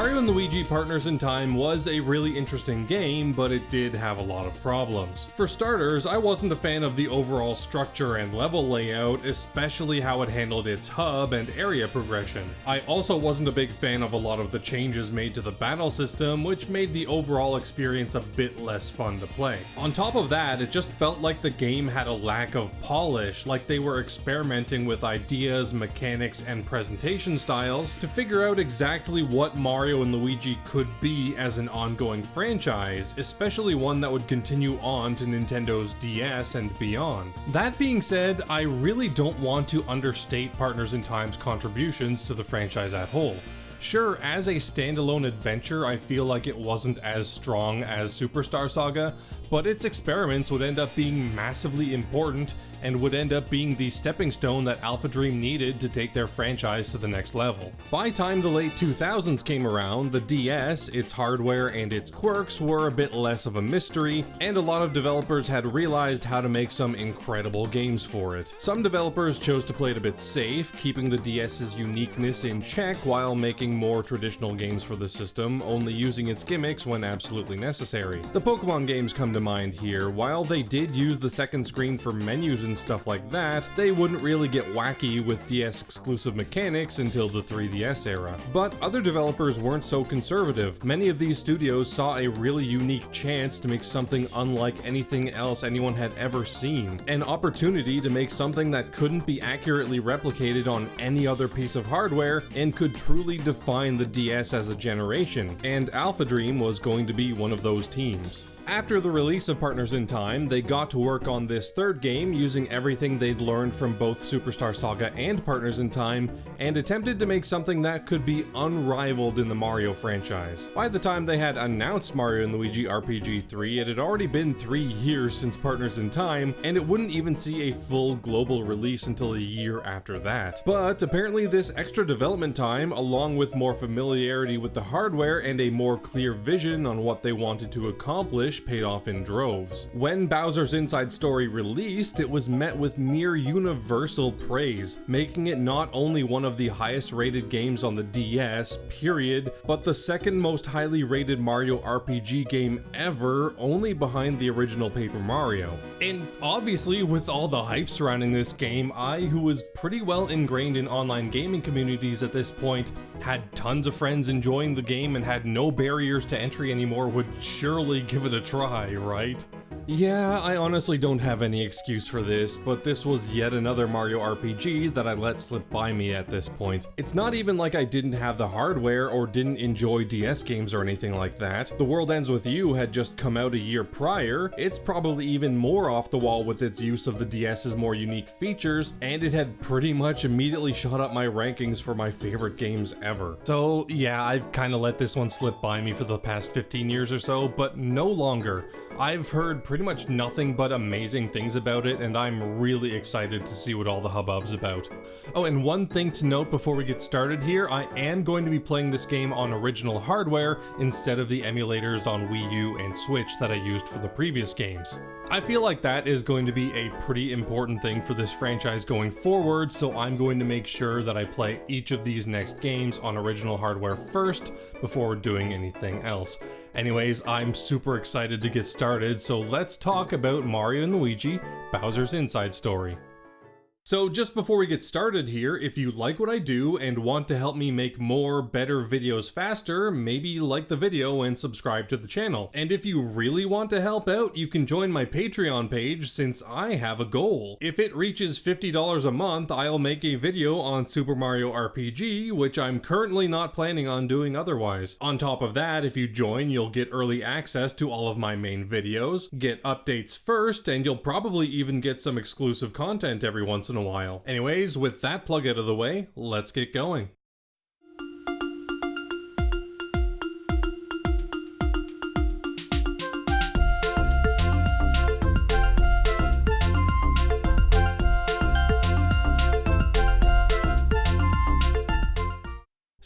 Mario & Luigi Partners in Time was a really interesting game, but it did have a lot of problems. For starters, I wasn't a fan of the overall structure and level layout, especially how it handled its hub and area progression. I also wasn't a big fan of a lot of the changes made to the battle system, which made the overall experience a bit less fun to play. On top of that, it just felt like the game had a lack of polish, like they were experimenting with ideas, mechanics, and presentation styles to figure out exactly what Mario & Luigi could be as an ongoing franchise, especially one that would continue on to Nintendo's DS and beyond. That being said, I really don't want to understate Partners in Time's contributions to the franchise as a whole. Sure, as a standalone adventure, I feel like it wasn't as strong as Superstar Saga, but its experiments would end up being massively important and would end up being the stepping stone that Alphadream needed to take their franchise to the next level. By the time the late 2000s came around, the DS, its hardware, and its quirks were a bit less of a mystery, and a lot of developers had realized how to make some incredible games for it. Some developers chose to play it a bit safe, keeping the DS's uniqueness in check while making more traditional games for the system, only using its gimmicks when absolutely necessary. The Pokemon games come to mind here. While they did use the second screen for menus and stuff like that, they wouldn't really get wacky with DS exclusive mechanics until the 3DS era. But other developers weren't so conservative. Many of these studios saw a really unique chance to make something unlike anything else anyone had ever seen. An opportunity to make something that couldn't be accurately replicated on any other piece of hardware and could truly define the DS as a generation, and Alphadream was going to be one of those teams. After the release of Partners in Time, they got to work on this third game using everything they'd learned from both Superstar Saga and Partners in Time, and attempted to make something that could be unrivaled in the Mario franchise. By the time they had announced Mario & Luigi RPG 3, it had already been 3 years since Partners in Time, and it wouldn't even see a full global release until a year after that. But apparently this extra development time, along with more familiarity with the hardware and a more clear vision on what they wanted to accomplish, paid off in droves. When Bowser's Inside Story released, it was met with near universal praise, making it not only one of the highest rated games on the DS, period, but the second most highly rated Mario RPG game ever, only behind the original Paper Mario. And obviously, with all the hype surrounding this game, I, who was pretty well ingrained in online gaming communities at this point, had tons of friends enjoying the game and had no barriers to entry anymore, would surely give it a try, right? Yeah, I honestly don't have any excuse for this, but this was yet another Mario RPG that I let slip by me at this point. It's not even like I didn't have the hardware or didn't enjoy DS games or anything like that. The World Ends With You had just come out a year prior. It's probably even more off the wall with its use of the DS's more unique features, and it had pretty much immediately shot up my rankings for my favorite games ever. So yeah, I've kind of let this one slip by me for the past 15 years or so, but no longer. I've heard pretty much nothing but amazing things about it, and I'm really excited to see what all the hubbub's about. Oh, and one thing to note before we get started here, I am going to be playing this game on original hardware instead of the emulators on Wii U and Switch that I used for the previous games. I feel like that is going to be a pretty important thing for this franchise going forward, so I'm going to make sure that I play each of these next games on original hardware first before doing anything else. Anyways, I'm super excited to get started, so let's talk about Mario & Luigi Bowser's Inside Story. So just before we get started here, if you like what I do and want to help me make more, better videos faster, maybe like the video and subscribe to the channel. And if you really want to help out, you can join my Patreon page since I have a goal. If it reaches $50 a month, I'll make a video on Super Mario RPG, which I'm currently not planning on doing otherwise. On top of that, if you join, you'll get early access to all of my main videos, get updates first, and you'll probably even get some exclusive content every once in a while. Anyways, with that plug out of the way, let's get going.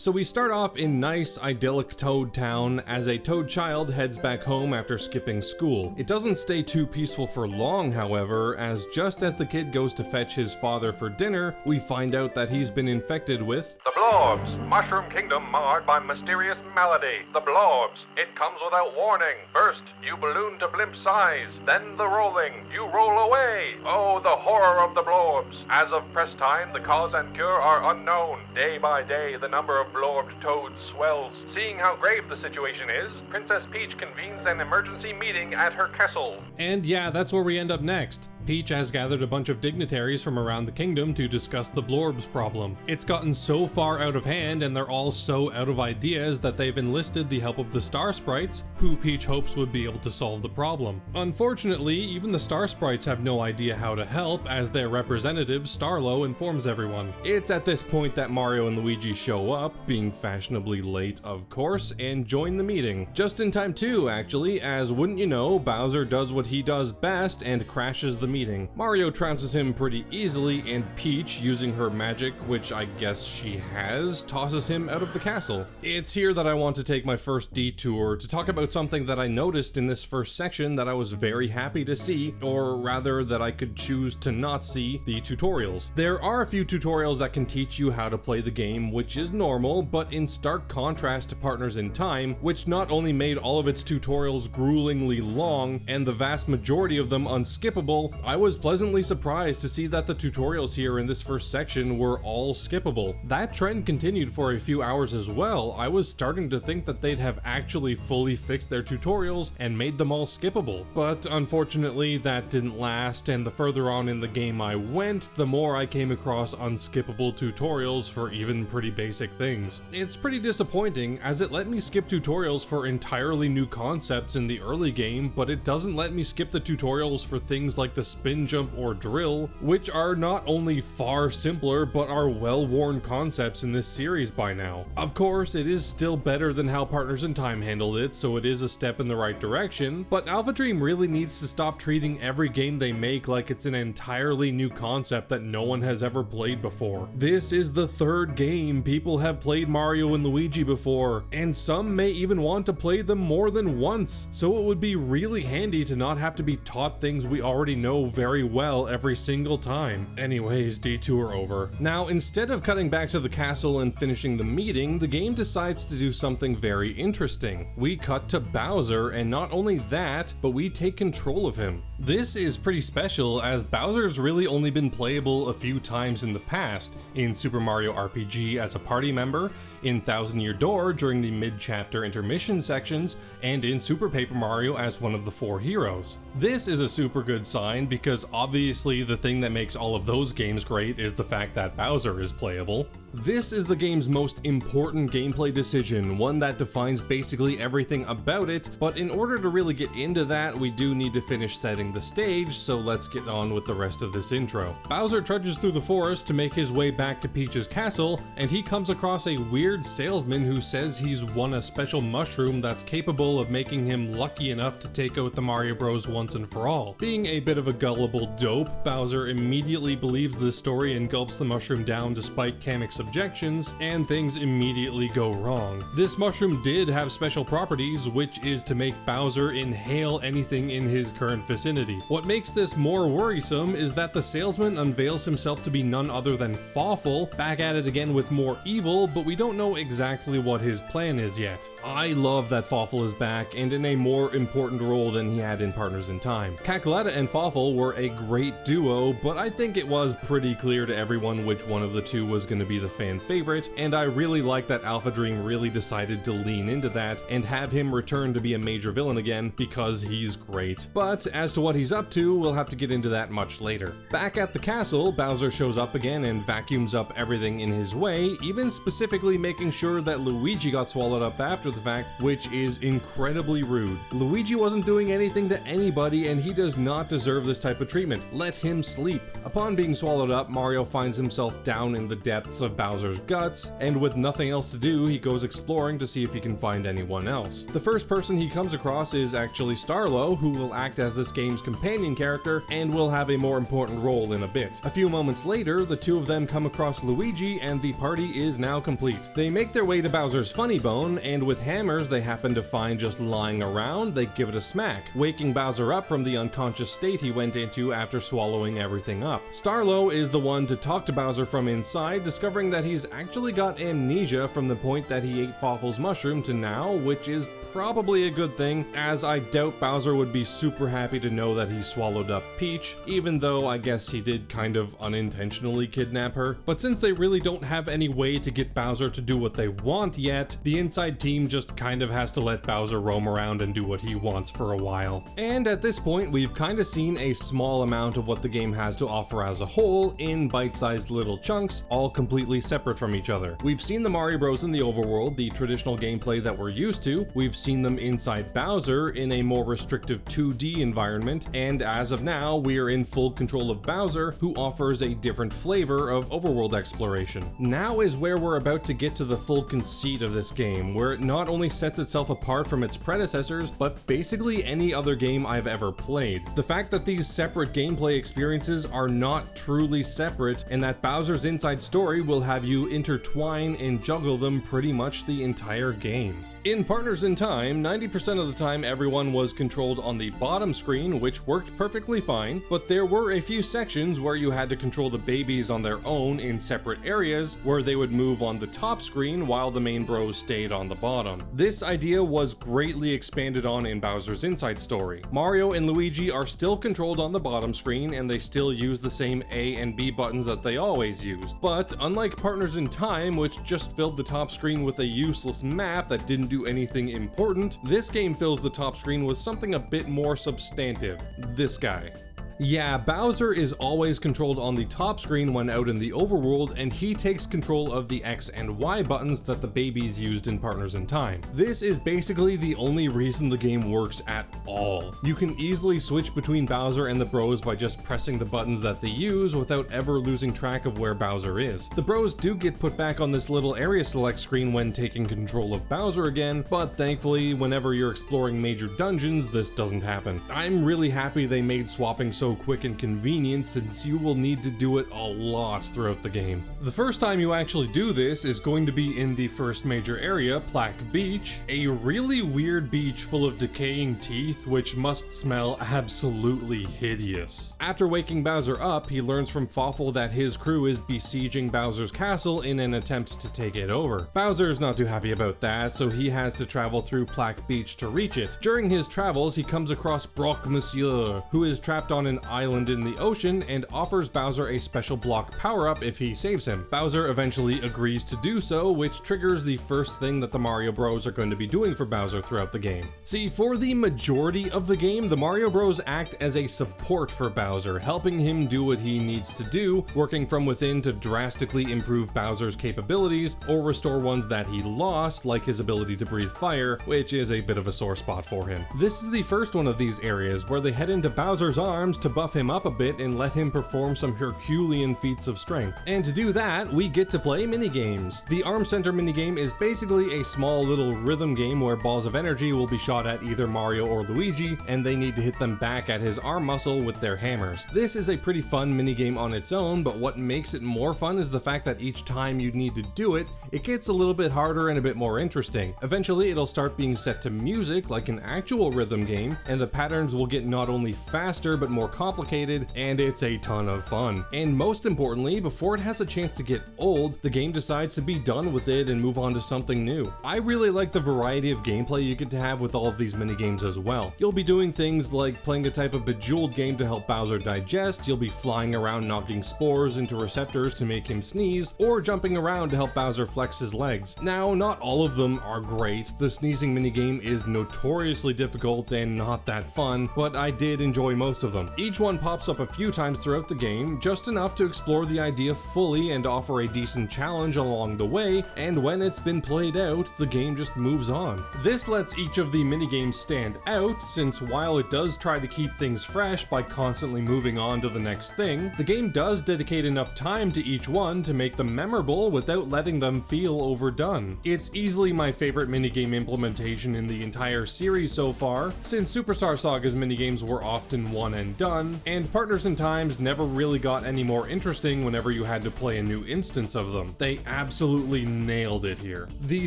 So we start off in nice, idyllic Toad Town as a Toad child heads back home after skipping school. It doesn't stay too peaceful for long, however, as just as the kid goes to fetch his father for dinner, we find out that he's been infected with the Blobs, Mushroom Kingdom marred by mysterious malady. The Blobs, it comes without warning. First, you balloon to blimp size, then the rolling, you roll away. Oh, the horror of the Blobs. As of press time, the cause and cure are unknown. Day by day, the number of blobbed toads swells. Seeing how grave the situation is, Princess Peach convenes an emergency meeting at her castle. And yeah, that's where we end up next. Peach has gathered a bunch of dignitaries from around the kingdom to discuss the Blorbs problem. It's gotten so far out of hand and they're all so out of ideas that they've enlisted the help of the Star Sprites, who Peach hopes would be able to solve the problem. Unfortunately, even the Star Sprites have no idea how to help, as their representative, Starlo, informs everyone. It's at this point that Mario and Luigi show up, being fashionably late of course, and join the meeting. Just in time too, actually, as wouldn't you know, Bowser does what he does best and crashes the meeting. Mario trounces him pretty easily, and Peach, using her magic, which I guess she has, tosses him out of the castle. It's here that I want to take my first detour to talk about something that I noticed in this first section that I was very happy to see, or rather that I could choose to not see: the tutorials. There are a few tutorials that can teach you how to play the game, which is normal, but in stark contrast to Partners in Time, which not only made all of its tutorials gruelingly long, and the vast majority of them unskippable, I was pleasantly surprised to see that the tutorials here in this first section were all skippable. That trend continued for a few hours as well. I was starting to think that they'd have actually fully fixed their tutorials and made them all skippable. But unfortunately that didn't last, and the further on in the game I went, the more I came across unskippable tutorials for even pretty basic things. It's pretty disappointing, as it let me skip tutorials for entirely new concepts in the early game, but it doesn't let me skip the tutorials for things like the spin jump or drill, which are not only far simpler but are well-worn concepts in this series by now. Of course, it is still better than how Partners in Time handled it, so it is a step in the right direction, but Alphadream really needs to stop treating every game they make like it's an entirely new concept that no one has ever played before. This is the third game people have played Mario and Luigi before, and some may even want to play them more than once, so it would be really handy to not have to be taught things we already know very well every single time. Anyways, detour over. Now, instead of cutting back to the castle and finishing the meeting, the game decides to do something very interesting. We cut to Bowser, and not only that, but we take control of him. This is pretty special, as Bowser's really only been playable a few times in the past, in Super Mario RPG as a party member, in Thousand Year Door during the mid-chapter intermission sections, and in Super Paper Mario as one of the 4 heroes. This is a super good sign because obviously the thing that makes all of those games great is the fact that Bowser is playable. This is the game's most important gameplay decision, one that defines basically everything about it, but in order to really get into that, we do need to finish setting the stage, so let's get on with the rest of this intro. Bowser trudges through the forest to make his way back to Peach's castle, and he comes across a weird salesman who says he's won a special mushroom that's capable of making him lucky enough to take out the Mario Bros once and for all. Being a bit of a gullible dope, Bowser immediately believes this story and gulps the mushroom down despite Kamek's objections, and things immediately go wrong. This mushroom did have special properties, which is to make Bowser inhale anything in his current vicinity. What makes this more worrisome is that the salesman unveils himself to be none other than Fawful, back at it again with more evil, but we don't know exactly what his plan is yet. I love that Fawful is back, and in a more important role than he had in Partners in Time. Cackletta and Fawful were a great duo, but I think it was pretty clear to everyone which one of the two was going to be the fan favorite, and I really like that Alphadream really decided to lean into that and have him return to be a major villain again, because he's great. But as to what he's up to, we'll have to get into that much later. Back at the castle, Bowser shows up again and vacuums up everything in his way, even specifically making sure that Luigi got swallowed up after the fact, which is incredibly rude. Luigi wasn't doing anything to anybody, and he does not deserve this type of treatment. Let him sleep. Upon being swallowed up, Mario finds himself down in the depths of Bowser's guts, and with nothing else to do, he goes exploring to see if he can find anyone else. The first person he comes across is actually Starlo, who will act as this game's game's companion character and will have a more important role in a bit. A few moments later, the two of them come across Luigi and the party is now complete. They make their way to Bowser's Funny Bone, and with hammers they happen to find just lying around, they give it a smack, waking Bowser up from the unconscious state he went into after swallowing everything up. Starlo is the one to talk to Bowser from inside, discovering that he's actually got amnesia from the point that he ate Fawful's mushroom to now, which is probably a good thing, as I doubt Bowser would be super happy to know that he swallowed up Peach, even though I guess he did kind of unintentionally kidnap her. But since they really don't have any way to get Bowser to do what they want yet, the inside team just kind of has to let Bowser roam around and do what he wants for a while. And at this point, we've kind of seen a small amount of what the game has to offer as a whole in bite-sized little chunks, all completely separate from each other. We've seen the Mario Bros in the overworld, the traditional gameplay that we're used to. We've seen them inside Bowser in a more restrictive 2D environment, and as of now, we are in full control of Bowser, who offers a different flavor of overworld exploration. Now is where we're about to get to the full conceit of this game, where it not only sets itself apart from its predecessors, but basically any other game I've ever played. The fact that these separate gameplay experiences are not truly separate, and that Bowser's inside story will have you intertwine and juggle them pretty much the entire game. In Partners in Time, 90% of the time everyone was controlled on the bottom screen, which worked perfectly fine, but there were a few sections where you had to control the babies on their own in separate areas, where they would move on the top screen while the main bros stayed on the bottom. This idea was greatly expanded on in Bowser's Inside Story. Mario and Luigi are still controlled on the bottom screen, and they still use the same A and B buttons that they always used. But unlike Partners in Time, which just filled the top screen with a useless map that didn't do anything important, this game fills the top screen with something a bit more substantive. This guy. Yeah, Bowser is always controlled on the top screen when out in the overworld, and he takes control of the X and Y buttons that the babies used in Partners in Time. This is basically the only reason the game works at all. You can easily switch between Bowser and the bros by just pressing the buttons that they use without ever losing track of where Bowser is. The bros do get put back on this little area select screen when taking control of Bowser again, but thankfully whenever you're exploring major dungeons, this doesn't happen. I'm really happy they made swapping so quick and convenient, since you will need to do it a lot throughout the game. The first time you actually do this is going to be in the first major area, Plaque Beach, a really weird beach full of decaying teeth which must smell absolutely hideous. After waking Bowser up, he learns from Fawful that his crew is besieging Bowser's castle in an attempt to take it over. Bowser's not too happy about that, so he has to travel through Plaque Beach to reach it. During his travels, he comes across Brock Monsieur, who is trapped on an island in the ocean and offers Bowser a special block power-up if he saves him. Bowser eventually agrees to do so, which triggers the first thing that the Mario Bros are going to be doing for Bowser throughout the game. See, for the majority of the game, the Mario Bros act as a support for Bowser, helping him do what he needs to do, working from within to drastically improve Bowser's capabilities or restore ones that he lost, like his ability to breathe fire, which is a bit of a sore spot for him. This is the first one of these areas where they head into Bowser's arms to buff him up a bit and let him perform some Herculean feats of strength. And to do that, we get to play minigames. The Arm Center minigame is basically a small little rhythm game where balls of energy will be shot at either Mario or Luigi, and they need to hit them back at his arm muscle with their hammers. This is a pretty fun minigame on its own, but what makes it more fun is the fact that each time you need to do it, it gets a little bit harder and a bit more interesting. Eventually, it'll start being set to music like an actual rhythm game, and the patterns will get not only faster but more complicated, and it's a ton of fun. And most importantly, before it has a chance to get old, the game decides to be done with it and move on to something new. I really like the variety of gameplay you get to have with all of these minigames as well. You'll be doing things like playing a type of Bejeweled game to help Bowser digest, you'll be flying around knocking spores into receptors to make him sneeze, or jumping around to help Bowser flex his legs. Now, not all of them are great. The sneezing minigame is notoriously difficult and not that fun, but I did enjoy most of them. Each one pops up a few times throughout the game, just enough to explore the idea fully and offer a decent challenge along the way, and when it's been played out, the game just moves on. This lets each of the minigames stand out, since while it does try to keep things fresh by constantly moving on to the next thing, the game does dedicate enough time to each one to make them memorable without letting them feel overdone. It's easily my favorite minigame implementation in the entire series so far, since Superstar Saga's minigames were often one and done, and Partners in Times never really got any more interesting whenever you had to play a new instance of them. They absolutely nailed it here. The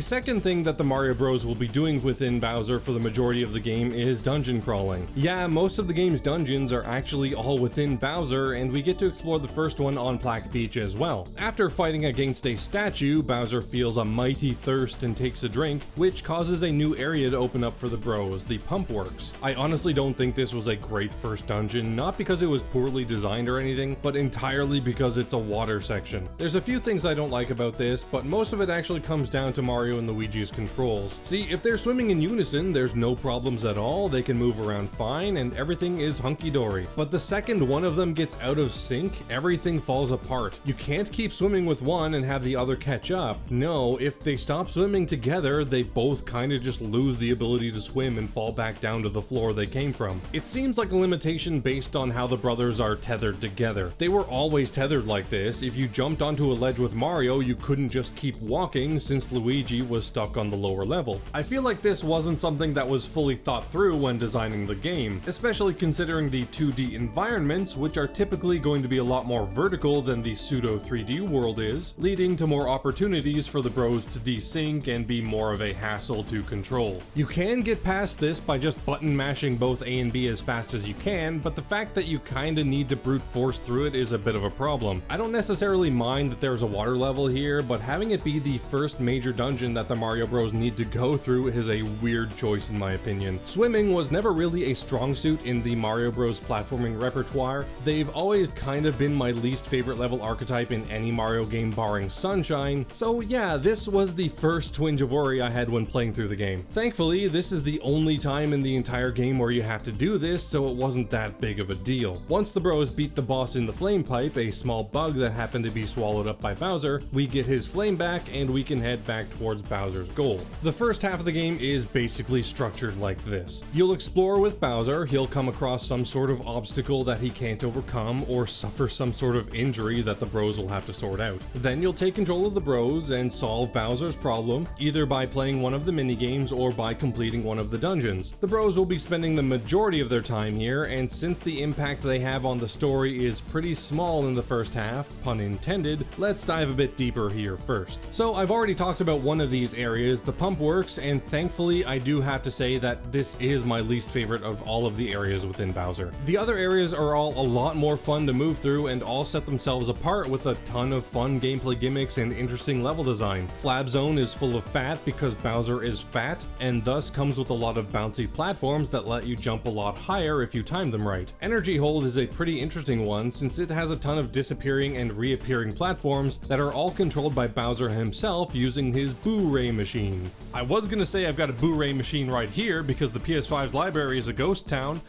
second thing that the Mario Bros will be doing within Bowser for the majority of the game is dungeon crawling. Yeah, most of the game's dungeons are actually all within Bowser, and we get to explore the first one on Plaque Beach as well. After fighting against a statue, Bowser feels a mighty thirst and takes a drink, which causes a new area to open up for the bros, the Pump Works. I honestly don't think this was a great first dungeon, not because it was poorly designed or anything, but entirely because it's a water section. There's a few things I don't like about this, but most of it actually comes down to Mario and Luigi's controls. See, if they're swimming in unison, there's no problems at all, they can move around fine, and everything is hunky-dory. But the second one of them gets out of sync, everything falls apart. You can't keep swimming with one and have the other catch up. No, if they stop swimming together, they both kinda just lose the ability to swim and fall back down to the floor they came from. It seems like a limitation based on how the brothers are tethered together. They were always tethered like this. If you jumped onto a ledge with Mario, you couldn't just keep walking since Luigi was stuck on the lower level. I feel like this wasn't something that was fully thought through when designing the game, especially considering the 2D environments, which are typically going to be a lot more vertical than the pseudo 3D world is, leading to more opportunities for the bros to desync and be more of a hassle to control. You can get past this by just button mashing both A and B as fast as you can, but the fact that you kinda need to brute force through it is a bit of a problem. I don't necessarily mind that there's a water level here, but having it be the first major dungeon that the Mario Bros need to go through is a weird choice in my opinion. Swimming was never really a strong suit in the Mario Bros platforming repertoire. They've always kind of been my least favorite level archetype in any Mario game barring Sunshine, so yeah, this was the first twinge of worry I had when playing through the game. Thankfully, this is the only time in the entire game where you have to do this, so it wasn't that big of a deal. Once the bros beat the boss in the flame pipe, a small bug that happened to be swallowed up by Bowser, we get his flame back and we can head back towards Bowser's goal. The first half of the game is basically structured like this. You'll explore with Bowser, he'll come across some sort of obstacle that he can't overcome or suffer some sort of injury that the bros will have to sort out. Then you'll take control of the bros and solve Bowser's problem, either by playing one of the minigames or by completing one of the dungeons. The bros will be spending the majority of their time here, and since the impact they have on the story is pretty small in the first half, pun intended, let's dive a bit deeper here first. So I've already talked about one of these areas, the Pump Works, and thankfully I do have to say that this is my least favorite of all of the areas within Bowser. The other areas are all a lot more fun to move through and all set themselves apart with a ton of fun gameplay gimmicks and interesting level design. Flab Zone is full of fat because Bowser is fat, and thus comes with a lot of bouncy platforms that let you jump a lot higher if you time them right. Energy Hold is a pretty interesting one since it has a ton of disappearing and reappearing platforms that are all controlled by Bowser himself using his Boo Ray machine. I was gonna say I've got a Boo Ray machine right here because the PS5's library is a ghost town.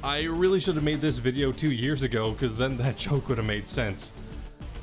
I really should have made this video 2 years ago because then that joke would have made sense.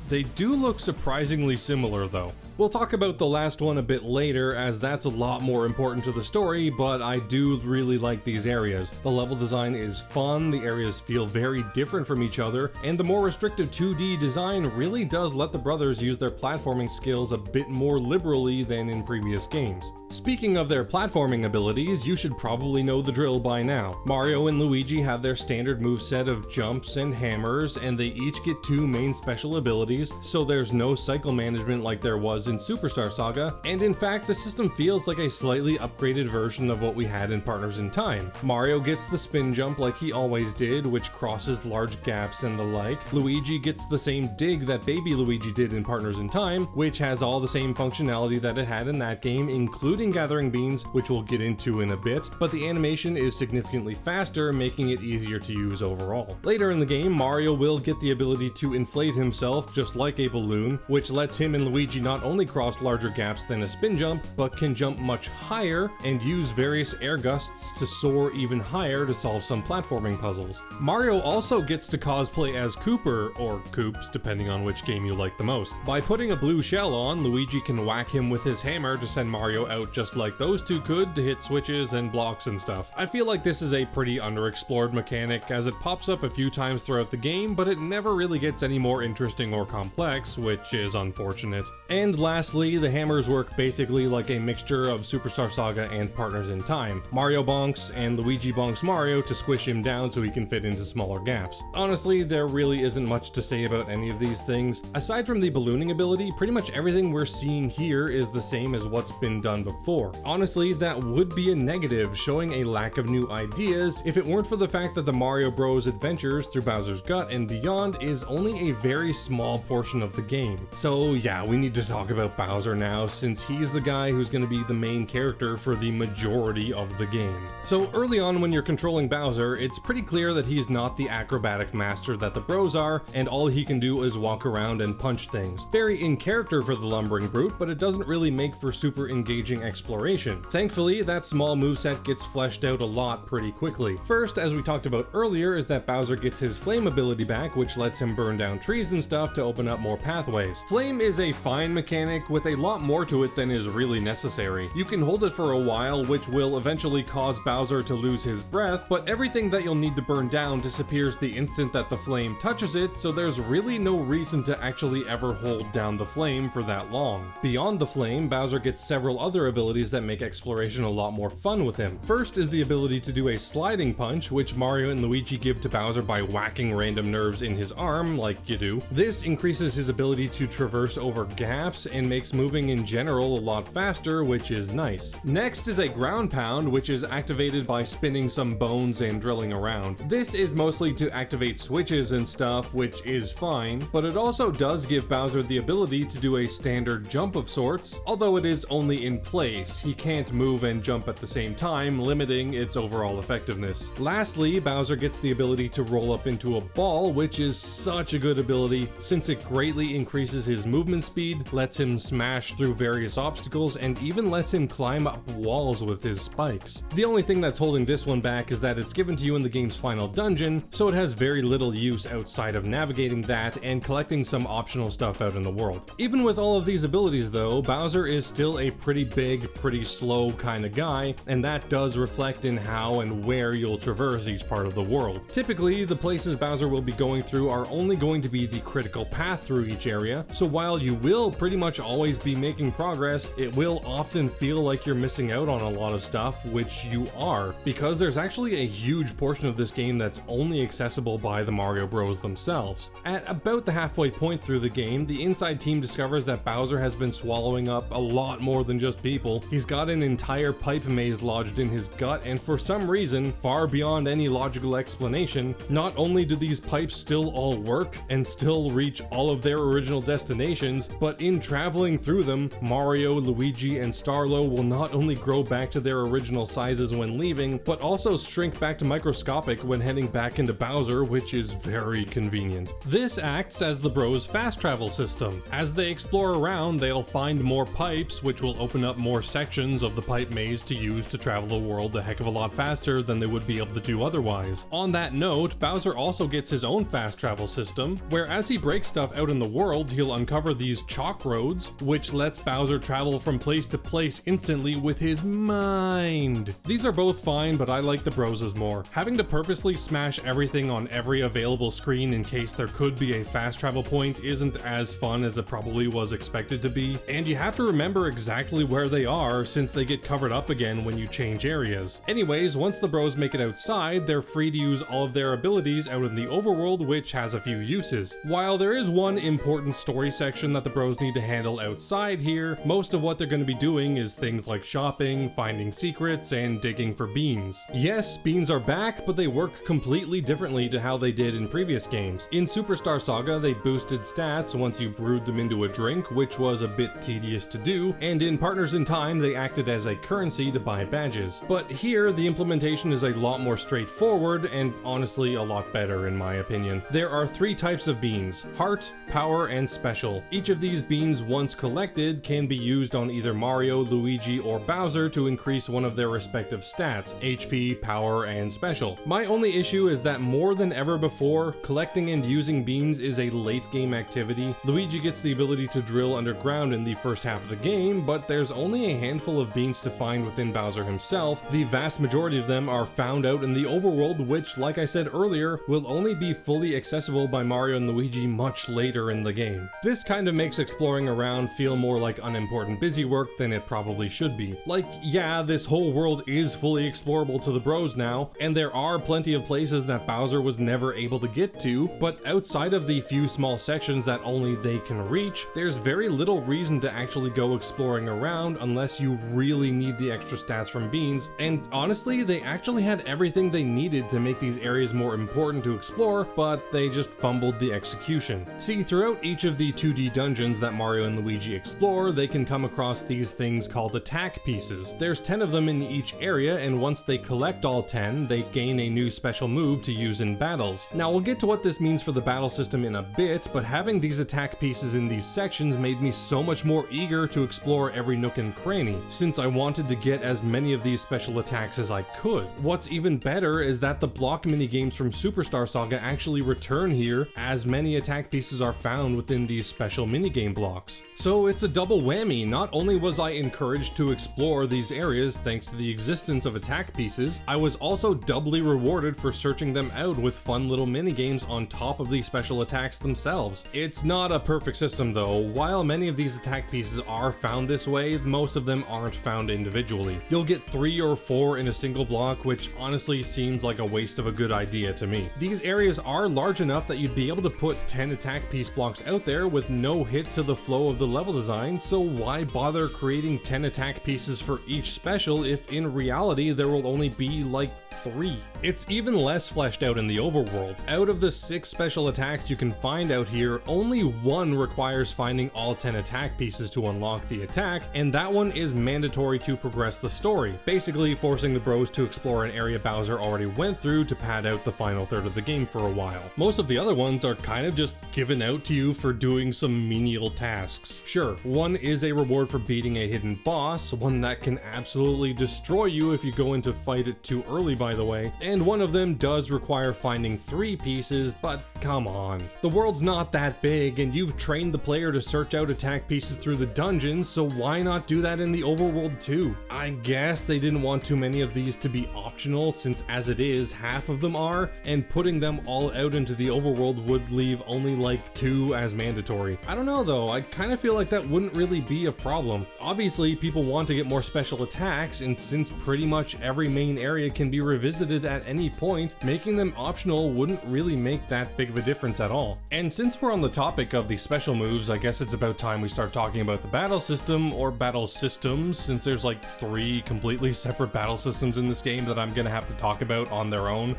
They do look surprisingly similar though. We'll talk about the last one a bit later as that's a lot more important to the story, but I do really like these areas. The level design is fun, the areas feel very different from each other, and the more restrictive 2D design really does let the brothers use their platforming skills a bit more liberally than in previous games. Speaking of their platforming abilities, you should probably know the drill by now. Mario and Luigi have their standard moveset of jumps and hammers, and they each get 2 main special abilities, so there's no cycle management like there was in Superstar Saga, and in fact the system feels like a slightly upgraded version of what we had in Partners in Time. Mario gets the spin jump like he always did, which crosses large gaps and the like. Luigi gets the same dig that baby Luigi did in Partners in Time, which has all the same functionality that it had in that game, including gathering beans, which we'll get into in a bit, but the animation is significantly faster, making it easier to use overall. Later in the game, Mario will get the ability to inflate himself just like a balloon, which lets him and Luigi not only only cross larger gaps than a spin jump, but can jump much higher and use various air gusts to soar even higher to solve some platforming puzzles. Mario also gets to cosplay as Cooper, or Koops depending on which game you like the most. By putting a blue shell on, Luigi can whack him with his hammer to send Mario out just like those two could to hit switches and blocks and stuff. I feel like this is a pretty underexplored mechanic as it pops up a few times throughout the game, but it never really gets any more interesting or complex, which is unfortunate. And lastly, the hammers work basically like a mixture of Superstar Saga and Partners in Time. Mario bonks and Luigi bonks Mario to squish him down so he can fit into smaller gaps. Honestly, there really isn't much to say about any of these things. Aside from the ballooning ability, pretty much everything we're seeing here is the same as what's been done before. Honestly, that would be a negative, showing a lack of new ideas if it weren't for the fact that the Mario Bros. Adventures through Bowser's Gut and beyond is only a very small portion of the game. So yeah, we need to talk about Bowser now, since he's the guy who's going to be the main character for the majority of the game. So early on when you're controlling Bowser, it's pretty clear that he's not the acrobatic master that the Bros are, and all he can do is walk around and punch things. Very in character for the lumbering brute, but it doesn't really make for super engaging exploration. Thankfully, that small moveset gets fleshed out a lot pretty quickly. First, as we talked about earlier, is that Bowser gets his flame ability back, which lets him burn down trees and stuff to open up more pathways. Flame is a fine mechanic with a lot more to it than is really necessary. You can hold it for a while, which will eventually cause Bowser to lose his breath, but everything that you'll need to burn down disappears the instant that the flame touches it, so there's really no reason to actually ever hold down the flame for that long. Beyond the flame, Bowser gets several other abilities that make exploration a lot more fun with him. First is the ability to do a sliding punch, which Mario and Luigi give to Bowser by whacking random nerves in his arm, like you do. This increases his ability to traverse over gaps and makes moving in general a lot faster, which is nice. Next is a ground pound, which is activated by spinning some bones and drilling around. This is mostly to activate switches and stuff, which is fine, but it also does give Bowser the ability to do a standard jump of sorts, although it is only in place. He can't move and jump at the same time, limiting its overall effectiveness. Lastly, Bowser gets the ability to roll up into a ball, which is such a good ability since it greatly increases his movement speed, lets him smash through various obstacles, and even lets him climb up walls with his spikes. The only thing that's holding this one back is that it's given to you in the game's final dungeon, so it has very little use outside of navigating that and collecting some optional stuff out in the world. Even with all of these abilities though, Bowser is still a pretty big, pretty slow kind of guy, and that does reflect in how and where you'll traverse each part of the world. Typically, the places Bowser will be going through are only going to be the critical path through each area, so while you will pretty much always be making progress, it will often feel like you're missing out on a lot of stuff, which you are, because there's actually a huge portion of this game that's only accessible by the Mario Bros themselves. At about the halfway point through the game, the inside team discovers that Bowser has been swallowing up a lot more than just people. He's got an entire pipe maze lodged in his gut, and for some reason, far beyond any logical explanation, not only do these pipes still all work and still reach all of their original destinations, but in traveling through them, Mario, Luigi, and Starlo will not only grow back to their original sizes when leaving, but also shrink back to microscopic when heading back into Bowser, which is very convenient. This acts as the Bros' fast travel system. As they explore around, they'll find more pipes, which will open up more sections of the pipe maze to use to travel the world a heck of a lot faster than they would be able to do otherwise. On that note, Bowser also gets his own fast travel system, where as he breaks stuff out in the world, he'll uncover these chalk roads, which lets Bowser travel from place to place instantly with his mind. These are both fine, but I like the Bros' more. Having to purposely smash everything on every available screen in case there could be a fast travel point isn't as fun as it probably was expected to be, and you have to remember exactly where they are since they get covered up again when you change areas. Anyways, once the Bros make it outside, they're free to use all of their abilities out in the overworld, which has a few uses. While there is one important story section that the Bros need to handle outside here, most of what they're going to be doing is things like shopping, finding secrets, and digging for beans. Yes, beans are back, but they work completely differently to how they did in previous games. In Superstar Saga, they boosted stats once you brewed them into a drink, which was a bit tedious to do, and in Partners in Time, they acted as a currency to buy badges. But here, the implementation is a lot more straightforward, and honestly a lot better in my opinion. There are three types of beans: Heart, Power, and Special. Each of these beans beans, once collected, can be used on either Mario, Luigi, or Bowser to increase one of their respective stats, HP, power, and special. My only issue is that more than ever before, collecting and using beans is a late game activity. Luigi gets the ability to drill underground in the first half of the game, but there's only a handful of beans to find within Bowser himself. The vast majority of them are found out in the overworld, which, like I said earlier, will only be fully accessible by Mario and Luigi much later in the game. This kind of makes exploring around feel more like unimportant busy work than it probably should be. Like, yeah, this whole world is fully explorable to the bros now, and there are plenty of places that Bowser was never able to get to, but outside of the few small sections that only they can reach, there's very little reason to actually go exploring around unless you really need the extra stats from beans, and honestly, they actually had everything they needed to make these areas more important to explore, but they just fumbled the execution. See, throughout each of the 2D dungeons that Mario and Luigi explore, they can come across these things called attack pieces. There's 10 of them in each area, and once they collect all 10, they gain a new special move to use in battles. Now, we'll get to what this means for the battle system in a bit, but having these attack pieces in these sections made me so much more eager to explore every nook and cranny, since I wanted to get as many of these special attacks as I could. What's even better is that the block minigames from Superstar Saga actually return here, as many attack pieces are found within these special minigame blocks. So it's a double whammy. Not only was I encouraged to explore these areas thanks to the existence of attack pieces, I was also doubly rewarded for searching them out with fun little minigames on top of the special attacks themselves. It's not a perfect system though. While many of these attack pieces are found this way, most of them aren't found individually. You'll get 3 or 4 in a single block, which honestly seems like a waste of a good idea to me. These areas are large enough that you'd be able to put 10 attack piece blocks out there with no hit to the flow of the level design, so why bother creating 10 attack pieces for each special if in reality there will only be like 3. It's even less fleshed out in the overworld. Out of the 6 special attacks you can find out here, only 1 requires finding all 10 attack pieces to unlock the attack, and that one is mandatory to progress the story, basically forcing the bros to explore an area Bowser already went through to pad out the final third of the game for a while. Most of the other ones are kind of just given out to you for doing some menial tasks. Sure, one is a reward for beating a hidden boss, one that can absolutely destroy you if you go in to fight it too early by the way, and one of them does require finding 3 pieces, but come on. The world's not that big, and you've trained the player to search out attack pieces through the dungeons, so why not do that in the overworld too? I guess they didn't want too many of these to be optional, since as it is, half of them are, and putting them all out into the overworld would leave only like 2 as mandatory. I don't know though, I kind of feel like that wouldn't really be a problem. Obviously, people want to get more special attacks, and since pretty much every main area can be revisited at any point, making them optional wouldn't really make that big of a difference at all. And since we're on the topic of the special moves, I guess it's about time we start talking about the battle system, or battle systems, since there's like 3 completely separate battle systems in this game that I'm gonna have to talk about on their own.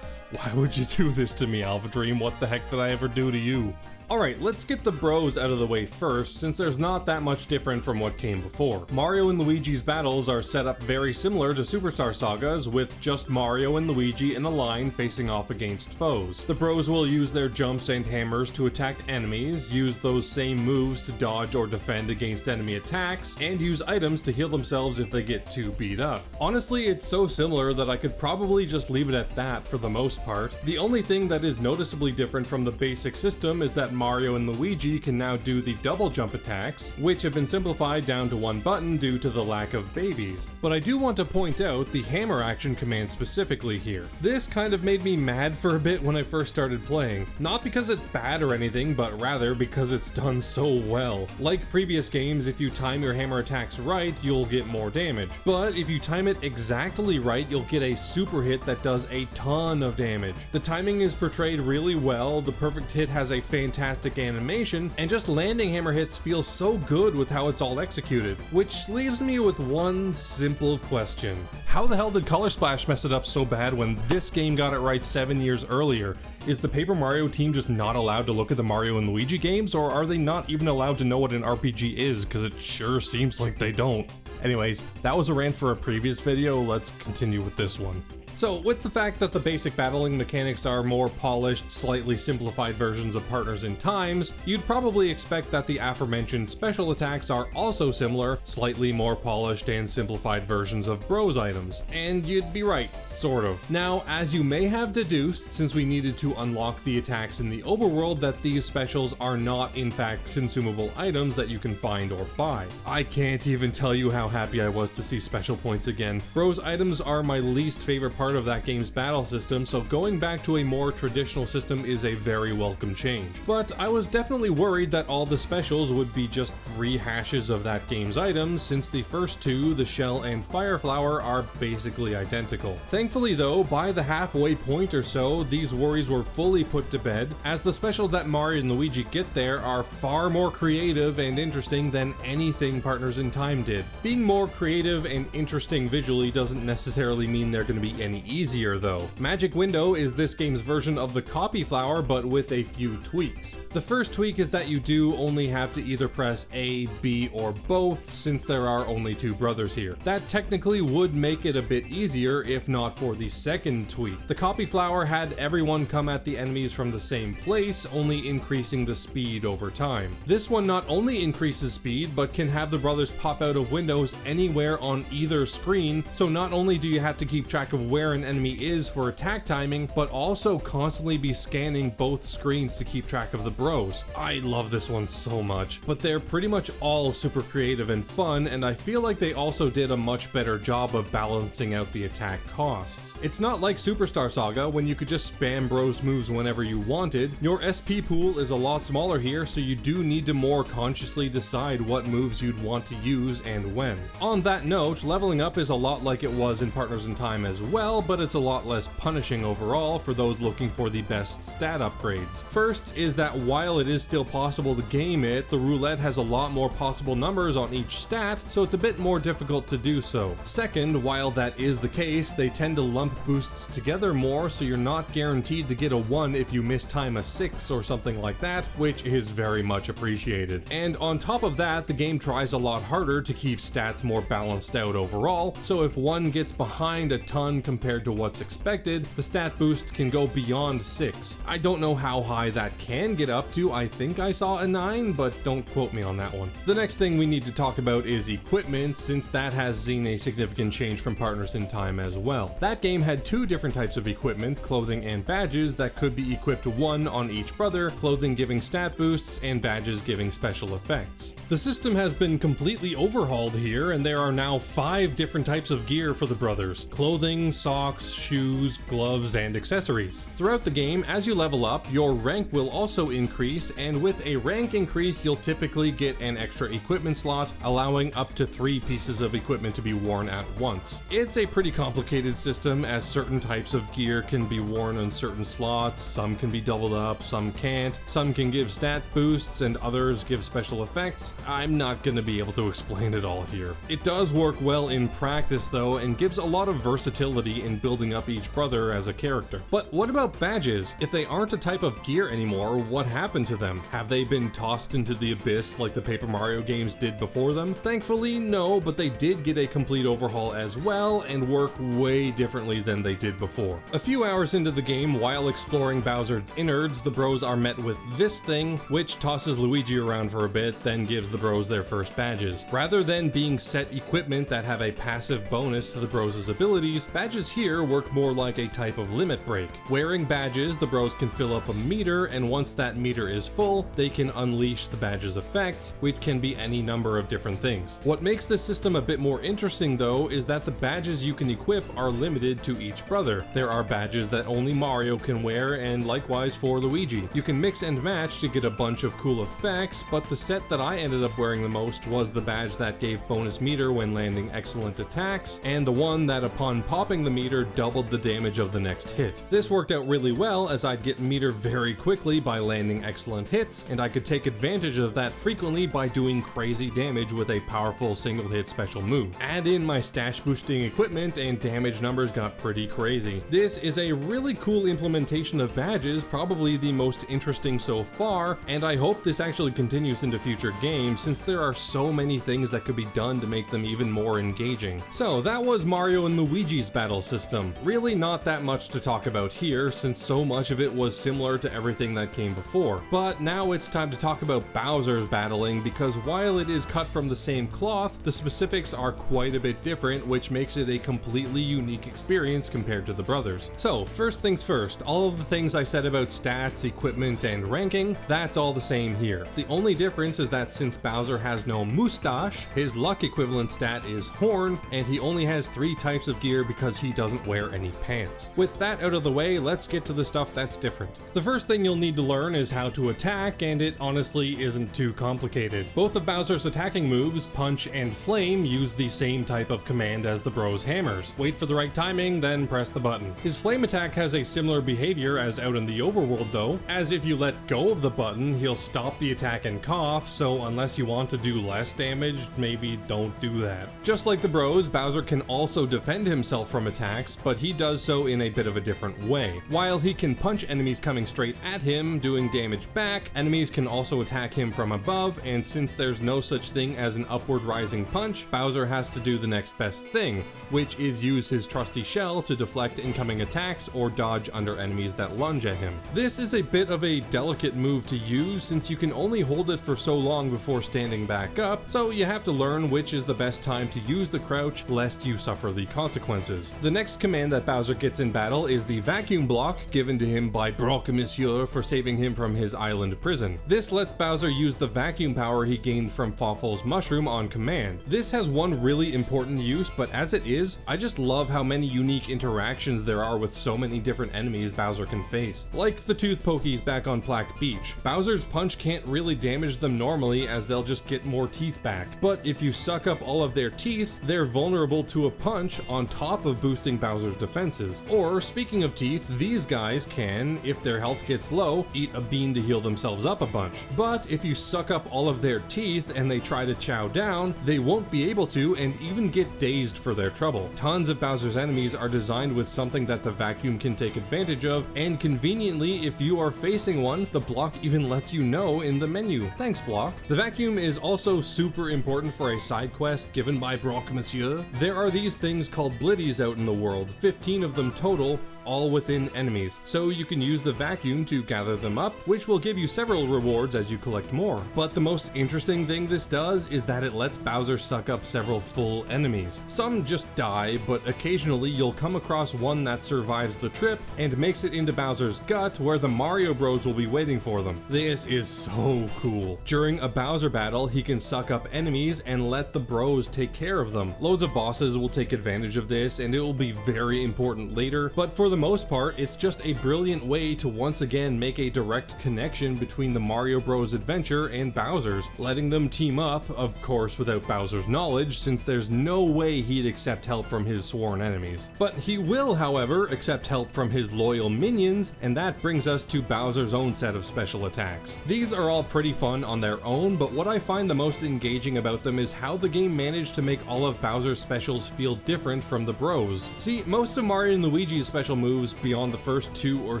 Why would you do this to me, Alphadream? What the heck did I ever do to you? Alright, let's get the bros out of the way first, since there's not that much different from what came before. Mario and Luigi's battles are set up very similar to Superstar Saga's, with just Mario and Luigi in a line facing off against foes. The bros will use their jumps and hammers to attack enemies, use those same moves to dodge or defend against enemy attacks, and use items to heal themselves if they get too beat up. Honestly, it's so similar that I could probably just leave it at that for the most part. The only thing that is noticeably different from the basic system is that Mario and Luigi can now do the double jump attacks, which have been simplified down to 1 button due to the lack of babies. But I do want to point out the hammer action command specifically here. This kind of made me mad for a bit when I first started playing. Not because it's bad or anything, but rather because it's done so well. Like previous games, if you time your hammer attacks right, you'll get more damage. But if you time it exactly right, you'll get a super hit that does a ton of damage. The timing is portrayed really well, the perfect hit has a fantastic animation, and just landing hammer hits feels so good with how it's all executed. Which leaves me with one simple question. How the hell did Color Splash mess it up so bad when this game got it right 7 years earlier? Is the Paper Mario team just not allowed to look at the Mario and Luigi games, or are they not even allowed to know what an RPG is? Because it sure seems like they don't. Anyways, that was a rant for a previous video, let's continue with this one. So with the fact that the basic battling mechanics are more polished, slightly simplified versions of Partners in Times, you'd probably expect that the aforementioned special attacks are also similar, slightly more polished and simplified versions of Bros items. And you'd be right, sort of. Now, as you may have deduced, since we needed to unlock the attacks in the overworld, that these specials are not in fact consumable items that you can find or buy. I can't even tell you how happy I was to see special points again. Bros items are my least favorite part of that game's battle system, so going back to a more traditional system is a very welcome change. But I was definitely worried that all the specials would be just rehashes of that game's items, since the first two, the Shell and Fire Flower, are basically identical. Thankfully though, by the halfway point or so, these worries were fully put to bed, as the specials that Mario and Luigi get there are far more creative and interesting than anything Partners in Time did. Being more creative and interesting visually doesn't necessarily mean they're going to be any easier though. Magic Window is this game's version of the Copy Flower, but with a few tweaks. The first tweak is that you do only have to either press A, B, or both, since there are only two brothers here. That technically would make it a bit easier if not for the second tweak. The Copy Flower had everyone come at the enemies from the same place, only increasing the speed over time. This one not only increases speed, but can have the brothers pop out of windows anywhere on either screen, so not only do you have to keep track of where an enemy is for attack timing, but also constantly be scanning both screens to keep track of the bros. I love this one so much, but they're pretty much all super creative and fun, and I feel like they also did a much better job of balancing out the attack costs. It's not like Superstar Saga, when you could just spam bros moves whenever you wanted. Your SP pool is a lot smaller here, so you do need to more consciously decide what moves you'd want to use and when. On that note, leveling up is a lot like it was in Partners in Time as well, but it's a lot less punishing overall for those looking for the best stat upgrades. First is that while it is still possible to game it, the roulette has a lot more possible numbers on each stat, so it's a bit more difficult to do so. Second, while that is the case, they tend to lump boosts together more, so you're not guaranteed to get a 1 if you mistime a 6 or something like that, which is very much appreciated. And on top of that, the game tries a lot harder to keep stats more balanced out overall, so if one gets behind a ton compared to what's expected, the stat boost can go beyond 6. I don't know how high that can get up to. I think I saw a 9, but don't quote me on that one. The next thing we need to talk about is equipment, since that has seen a significant change from Partners in Time as well. That game had two different types of equipment, clothing and badges, that could be equipped one on each brother, clothing giving stat boosts and badges giving special effects. The system has been completely overhauled here, and there are now 5 different types of gear for the brothers: clothing, socks, shoes, gloves, and accessories. Throughout the game, as you level up, your rank will also increase, and with a rank increase, you'll typically get an extra equipment slot, allowing up to 3 pieces of equipment to be worn at once. It's a pretty complicated system, as certain types of gear can be worn on certain slots, some can be doubled up, some can't, some can give stat boosts, and others give special effects. I'm not gonna be able to explain it all here. It does work well in practice though, and gives a lot of versatility in building up each brother as a character. But what about badges? If they aren't a type of gear anymore, what happened to them? Have they been tossed into the abyss like the Paper Mario games did before them? Thankfully, no, but they did get a complete overhaul as well, and work way differently than they did before. A few hours into the game, while exploring Bowser's innards, the bros are met with this thing, which tosses Luigi around for a bit, then gives the bros their first badges. Rather than being set equipment that have a passive bonus to the bros' abilities, badges here work more like a type of limit break. Wearing badges, the bros can fill up a meter, and once that meter is full, they can unleash the badges' effects, which can be any number of different things. What makes this system a bit more interesting though is that the badges you can equip are limited to each brother. There are badges that only Mario can wear, and likewise for Luigi. You can mix and match to get a bunch of cool effects, but the set that I ended up wearing the most was the badge that gave bonus meter when landing excellent attacks, and the one that upon popping the meter doubled the damage of the next hit. This worked out really well, as I'd get meter very quickly by landing excellent hits, and I could take advantage of that frequently by doing crazy damage with a powerful single hit special move. Add in my stash boosting equipment and damage numbers got pretty crazy. This is a really cool implementation of badges, probably the most interesting so far, and I hope this actually continues into future games, since there are so many things that could be done to make them even more engaging. So that was Mario and Luigi's battle system. Really not that much to talk about here, since so much of it was similar to everything that came before. But now it's time to talk about Bowser's battling, because while it is cut from the same cloth, the specifics are quite a bit different, which makes it a completely unique experience compared to the brothers. So first things first, all of the things I said about stats, equipment, and ranking, that's all the same here. The only difference is that since Bowser has no moustache, his luck equivalent stat is horn, and he only has 3 types of gear because he doesn't wear any pants. With that out of the way, let's get to the stuff that's different. The first thing you'll need to learn is how to attack, and it honestly isn't too complicated. Both of Bowser's attacking moves, Punch and Flame, use the same type of command as the Bros' hammers. Wait for the right timing, then press the button. His Flame attack has a similar behavior as out in the overworld though, as if you let go of the button, he'll stop the attack and cough, so unless you want to do less damage, maybe don't do that. Just like the Bros, Bowser can also defend himself from attacks, but he does so in a bit of a different way. While he can punch enemies coming straight at him, doing damage back, enemies can also attack him from above, and since there's no such thing as an upward rising punch, Bowser has to do the next best thing, which is use his trusty shell to deflect incoming attacks or dodge under enemies that lunge at him. This is a bit of a delicate move to use since you can only hold it for so long before standing back up, so you have to learn which is the best time to use the crouch lest you suffer the consequences. The next command that Bowser gets in battle is the vacuum block given to him by Brock Monsieur for saving him from his island prison. This lets Bowser use the vacuum power he gained from Fawful's mushroom on command. This has one really important use, but as it is, I just love how many unique interactions there are with so many different enemies Bowser can face. Like the tooth pokies back on Plaque Beach. Bowser's punch can't really damage them normally as they'll just get more teeth back, but if you suck up all of their teeth, they're vulnerable to a punch on top of boosting Bowser's defenses. Or, speaking of teeth, these guys can, if their health gets low, eat a bean to heal themselves up a bunch. But if you suck up all of their teeth and they try to chow down, they won't be able to and even get dazed for their trouble. Tons of Bowser's enemies are designed with something that the vacuum can take advantage of, and conveniently, if you are facing one, the block even lets you know in the menu. Thanks, block. The vacuum is also super important for a side quest given by Brock Monsieur. There are these things called blitties out in the world, 15 of them total, all within enemies, so you can use the vacuum to gather them up, which will give you several rewards as you collect more. But the most interesting thing this does is that it lets Bowser suck up several full enemies. Some just die, but occasionally you'll come across one that survives the trip and makes it into Bowser's gut where the Mario Bros will be waiting for them. This is so cool. During a Bowser battle, he can suck up enemies and let the Bros take care of them. Loads of bosses will take advantage of this and it will be very important later, but for the most part, it's just a brilliant way to once again make a direct connection between the Mario Bros adventure and Bowser's, letting them team up, of course without Bowser's knowledge, since there's no way he'd accept help from his sworn enemies. But he will, however, accept help from his loyal minions, and that brings us to Bowser's own set of special attacks. These are all pretty fun on their own, but what I find the most engaging about them is how the game managed to make all of Bowser's specials feel different from the Bros. See, most of Mario and Luigi's special moves beyond the first 2 or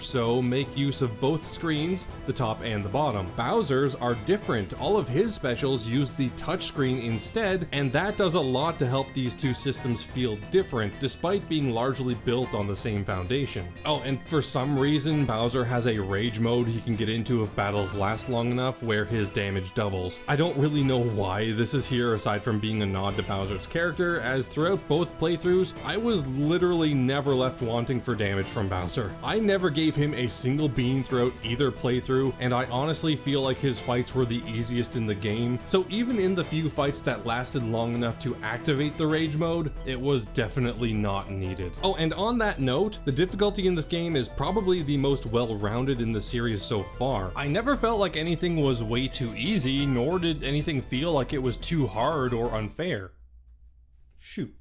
so make use of both screens, the top and the bottom. Bowser's are different. All of his specials use the touchscreen instead, and that does a lot to help these two systems feel different, despite being largely built on the same foundation. Oh, and for some reason, Bowser has a rage mode he can get into if battles last long enough where his damage doubles. I don't really know why this is here aside from being a nod to Bowser's character, as throughout both playthroughs, I was literally never left wanting for damage from Bowser. I never gave him a single bean throughout either playthrough, and I honestly feel like his fights were the easiest in the game, so even in the few fights that lasted long enough to activate the rage mode, it was definitely not needed. Oh, and on that note, the difficulty in this game is probably the most well-rounded in the series so far. I never felt like anything was way too easy, nor did anything feel like it was too hard or unfair. Shoot.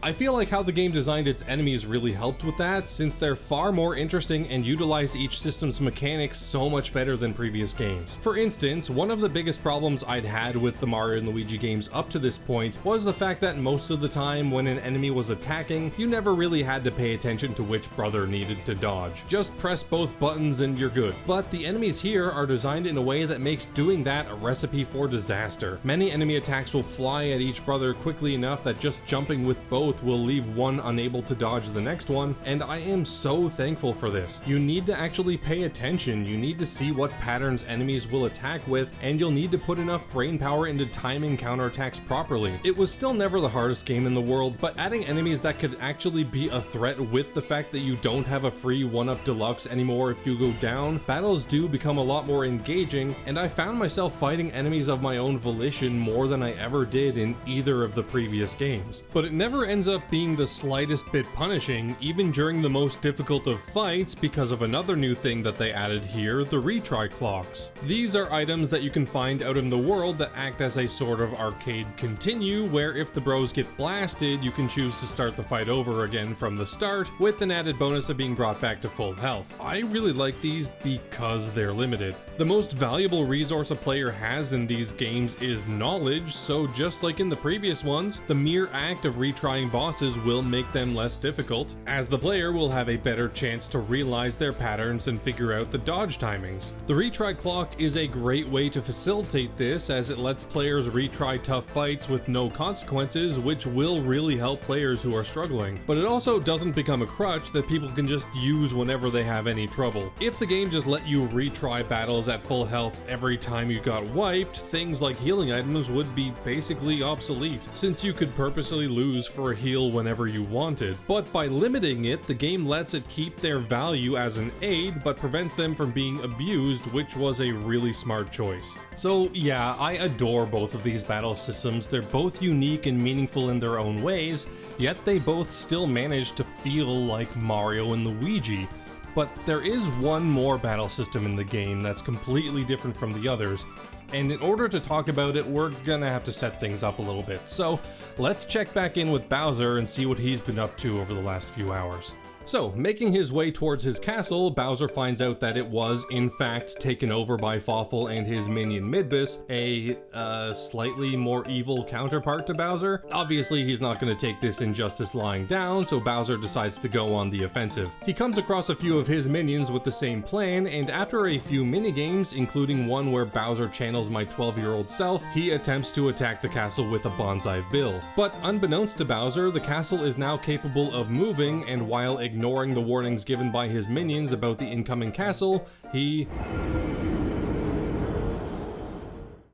I feel like how the game designed its enemies really helped with that, since they're far more interesting and utilize each system's mechanics so much better than previous games. For instance, one of the biggest problems I'd had with the Mario and Luigi games up to this point was the fact that most of the time when an enemy was attacking, you never really had to pay attention to which brother needed to dodge. Just press both buttons and you're good. But the enemies here are designed in a way that makes doing that a recipe for disaster. Many enemy attacks will fly at each brother quickly enough that just jumping with both both will leave one unable to dodge the next one, and I am so thankful for this. You need to actually pay attention, you need to see what patterns enemies will attack with, and you'll need to put enough brainpower into timing counterattacks properly. It was still never the hardest game in the world, but adding enemies that could actually be a threat with the fact that you don't have a free 1-up deluxe anymore if you go down, battles do become a lot more engaging, and I found myself fighting enemies of my own volition more than I ever did in either of the previous games. But it never ends up being the slightest bit punishing, even during the most difficult of fights, because of another new thing that they added here, the retry clocks. These are items that you can find out in the world that act as a sort of arcade continue, where if the bros get blasted, you can choose to start the fight over again from the start, with an added bonus of being brought back to full health. I really like these because they're limited. The most valuable resource a player has in these games is knowledge, so just like in the previous ones, the mere act of retrying bosses will make them less difficult, as the player will have a better chance to realize their patterns and figure out the dodge timings. The retry clock is a great way to facilitate this, as it lets players retry tough fights with no consequences, which will really help players who are struggling. But it also doesn't become a crutch that people can just use whenever they have any trouble. If the game just let you retry battles at full health every time you got wiped, things like healing items would be basically obsolete, since you could purposely lose for a heal whenever you wanted. But by limiting it, the game lets it keep their value as an aid, but prevents them from being abused, which was a really smart choice. So yeah, I adore both of these battle systems. They're both unique and meaningful in their own ways, yet they both still manage to feel like Mario and Luigi. But there is one more battle system in the game that's completely different from the others, and in order to talk about it, we're gonna have to set things up a little bit. So let's check back in with Bowser and see what he's been up to over the last few hours. So, making his way towards his castle, Bowser finds out that it was, in fact, taken over by Fawful and his minion Midbus, a slightly more evil counterpart to Bowser. Obviously, he's not going to take this injustice lying down, so Bowser decides to go on the offensive. He comes across a few of his minions with the same plan, and after a few minigames, including one where Bowser channels my 12-year-old self, he attempts to attack the castle with a bonsai bill. But unbeknownst to Bowser, the castle is now capable of moving, and while ignoring the warnings given by his minions about the incoming castle,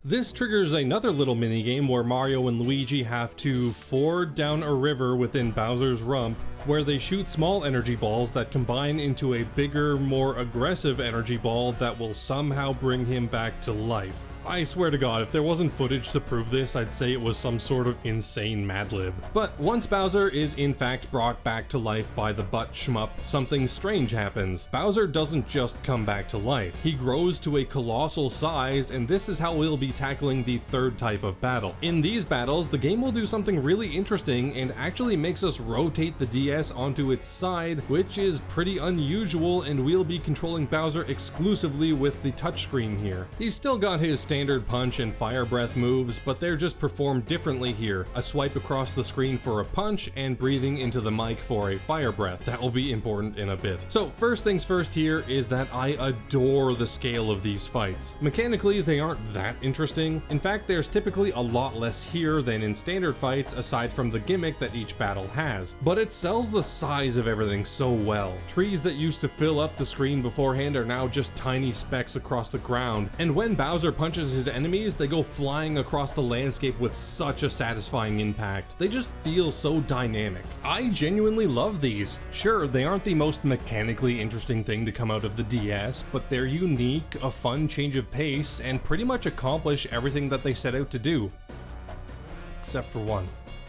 This triggers another little minigame where Mario and Luigi have to ford down a river within Bowser's rump, where they shoot small energy balls that combine into a bigger, more aggressive energy ball that will somehow bring him back to life. I swear to God, if there wasn't footage to prove this, I'd say it was some sort of insane Mad Lib. But once Bowser is in fact brought back to life by the butt shmup, something strange happens. Bowser doesn't just come back to life. He grows to a colossal size, and this is how we'll be tackling the third type of battle. In these battles, the game will do something really interesting and actually makes us rotate the DS onto its side, which is pretty unusual, and we'll be controlling Bowser exclusively with the touchscreen here. He's still got his standard punch and fire breath moves, but they're just performed differently here. A swipe across the screen for a punch, and breathing into the mic for a fire breath. That will be important in a bit. So first things first here is that I adore the scale of these fights. Mechanically, they aren't that interesting. In fact, there's typically a lot less here than in standard fights, aside from the gimmick that each battle has. But it sells the size of everything so well. Trees that used to fill up the screen beforehand are now just tiny specks across the ground, and when Bowser punches his enemies, they go flying across the landscape with such a satisfying impact. They just feel so dynamic. I genuinely love these. Sure, they aren't the most mechanically interesting thing to come out of the DS, but they're unique, a fun change of pace, and pretty much accomplish everything that they set out to do. Except for one.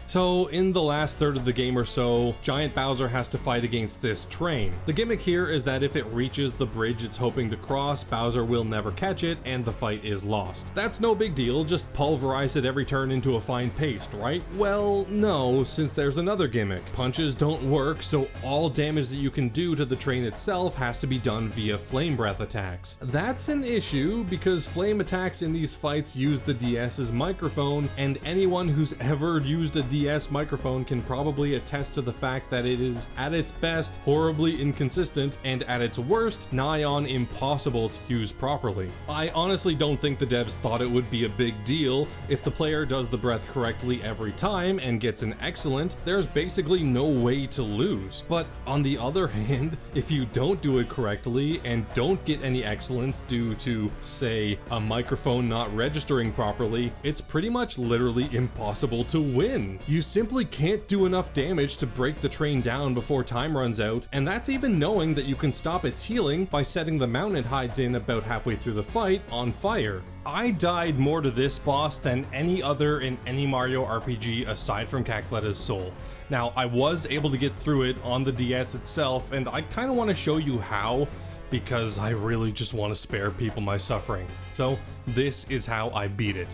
So, in the last third of the game or so, Giant Bowser has to fight against this train. The gimmick here is that if it reaches the bridge it's hoping to cross, Bowser will never catch it, and the fight is lost. That's no big deal, just pulverize it every turn into a fine paste, right? Well, no, since there's another gimmick. Punches don't work, so all damage that you can do to the train itself has to be done via flame breath attacks. That's an issue, because flame attacks in these fights use the DS's microphone, and anyone who's ever used a DS DS microphone can probably attest to the fact that it is, at its best, horribly inconsistent, and at its worst, nigh on impossible to use properly. I honestly don't think the devs thought it would be a big deal. If the player does the breath correctly every time and gets an excellent, there's basically no way to lose. But on the other hand, if you don't do it correctly and don't get any excellence due to, say, a microphone not registering properly, it's pretty much literally impossible to win. You simply can't do enough damage to break the train down before time runs out, and that's even knowing that you can stop its healing by setting the mountain it hides in about halfway through the fight on fire. I died more to this boss than any other in any Mario RPG aside from Cackleta's Soul. Now, I was able to get through it on the DS itself, and I kind of want to show you how, because I really just want to spare people my suffering. So, this is how I beat it.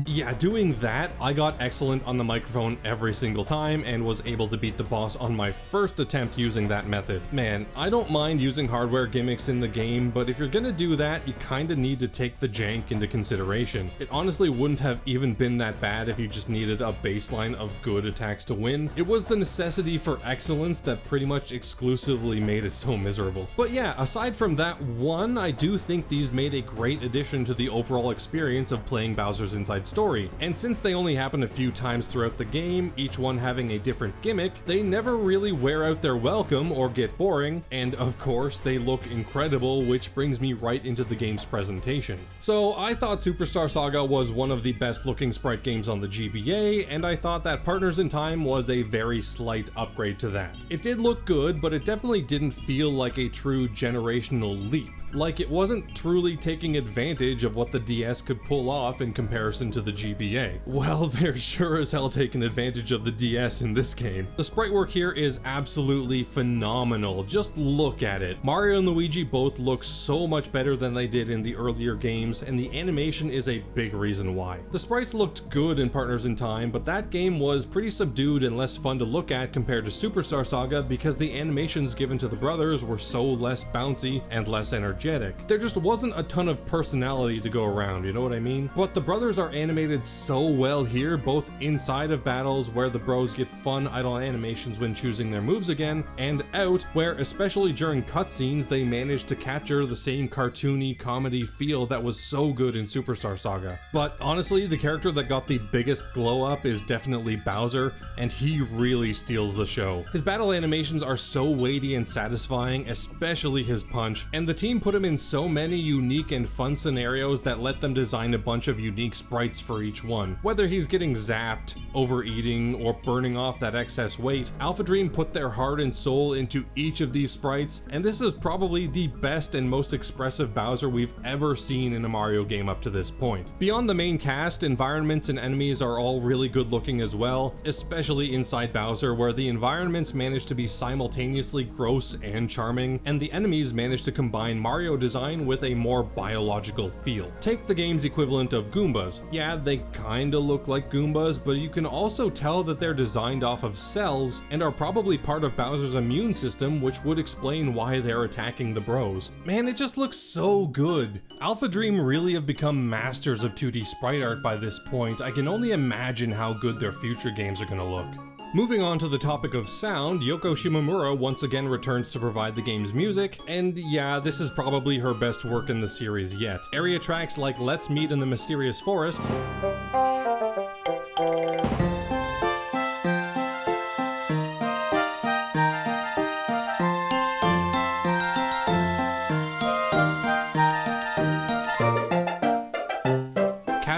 Yeah, doing that, I got excellent on the microphone every single time and was able to beat the boss on my first attempt using that method. Man, I don't mind using hardware gimmicks in the game, but if you're gonna do that, you kinda need to take the jank into consideration. It honestly wouldn't have even been that bad if you just needed a baseline of good attacks to win. It was the necessity for excellence that pretty much exclusively made it so miserable. But yeah, aside from that one, I do think these made a great addition to the overall experience of playing Bowser's Inside Story, and since they only happen a few times throughout the game, each one having a different gimmick, they never really wear out their welcome or get boring, and of course they look incredible, which brings me right into the game's presentation. So I thought Superstar Saga was one of the best looking sprite games on the GBA, and I thought that Partners in Time was a very slight upgrade to that. It did look good, but it definitely didn't feel like a true generational leap. Like it wasn't truly taking advantage of what the DS could pull off in comparison to the GBA. Well, they're sure as hell taking advantage of the DS in this game. The sprite work here is absolutely phenomenal, just look at it. Mario and Luigi both look so much better than they did in the earlier games, and the animation is a big reason why. The sprites looked good in Partners in Time, but that game was pretty subdued and less fun to look at compared to Superstar Saga because the animations given to the brothers were so less bouncy and less energetic. There just wasn't a ton of personality to go around, you know what I mean? But the brothers are animated so well here, both inside of battles where the bros get fun idle animations when choosing their moves again, and out where, especially during cutscenes, they manage to capture the same cartoony comedy feel that was so good in Superstar Saga. But honestly, the character that got the biggest glow up is definitely Bowser, and he really steals the show. His battle animations are so weighty and satisfying, especially his punch, and the team put him in so many unique and fun scenarios that let them design a bunch of unique sprites for each one. Whether he's getting zapped, overeating, or burning off that excess weight, Alphadream put their heart and soul into each of these sprites, and this is probably the best and most expressive Bowser we've ever seen in a Mario game up to this point. Beyond the main cast, environments and enemies are all really good looking as well, especially inside Bowser, where the environments manage to be simultaneously gross and charming, and the enemies manage to combine Mario design with a more biological feel. Take the game's equivalent of Goombas. Yeah, they kinda look like Goombas, but you can also tell that they're designed off of cells and are probably part of Bowser's immune system, which would explain why they're attacking the bros. Man, it just looks so good. Alphadream really have become masters of 2D sprite art by this point. I can only imagine how good their future games are gonna look. Moving on to the topic of sound, Yoko Shimomura once again returns to provide the game's music, and yeah, this is probably her best work in the series yet. Area tracks like Let's Meet in the Mysterious Forest,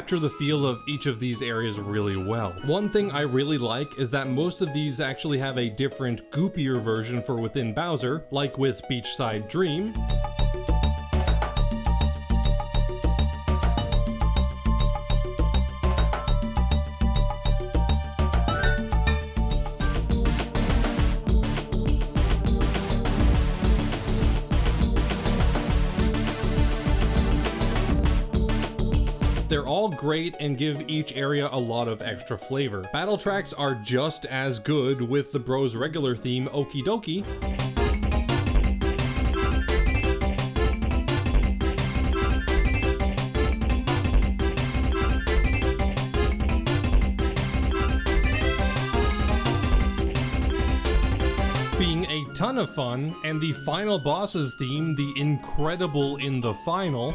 capture the feel of each of these areas really well. One thing I really like is that most of these actually have a different, goopier version for within Bowser, like with Beachside Dream, They're all great and give each area a lot of extra flavor. Battle tracks are just as good with the Bros regular theme Okie Dokie, ton of fun, and the final boss's theme, the Incredible in the Final,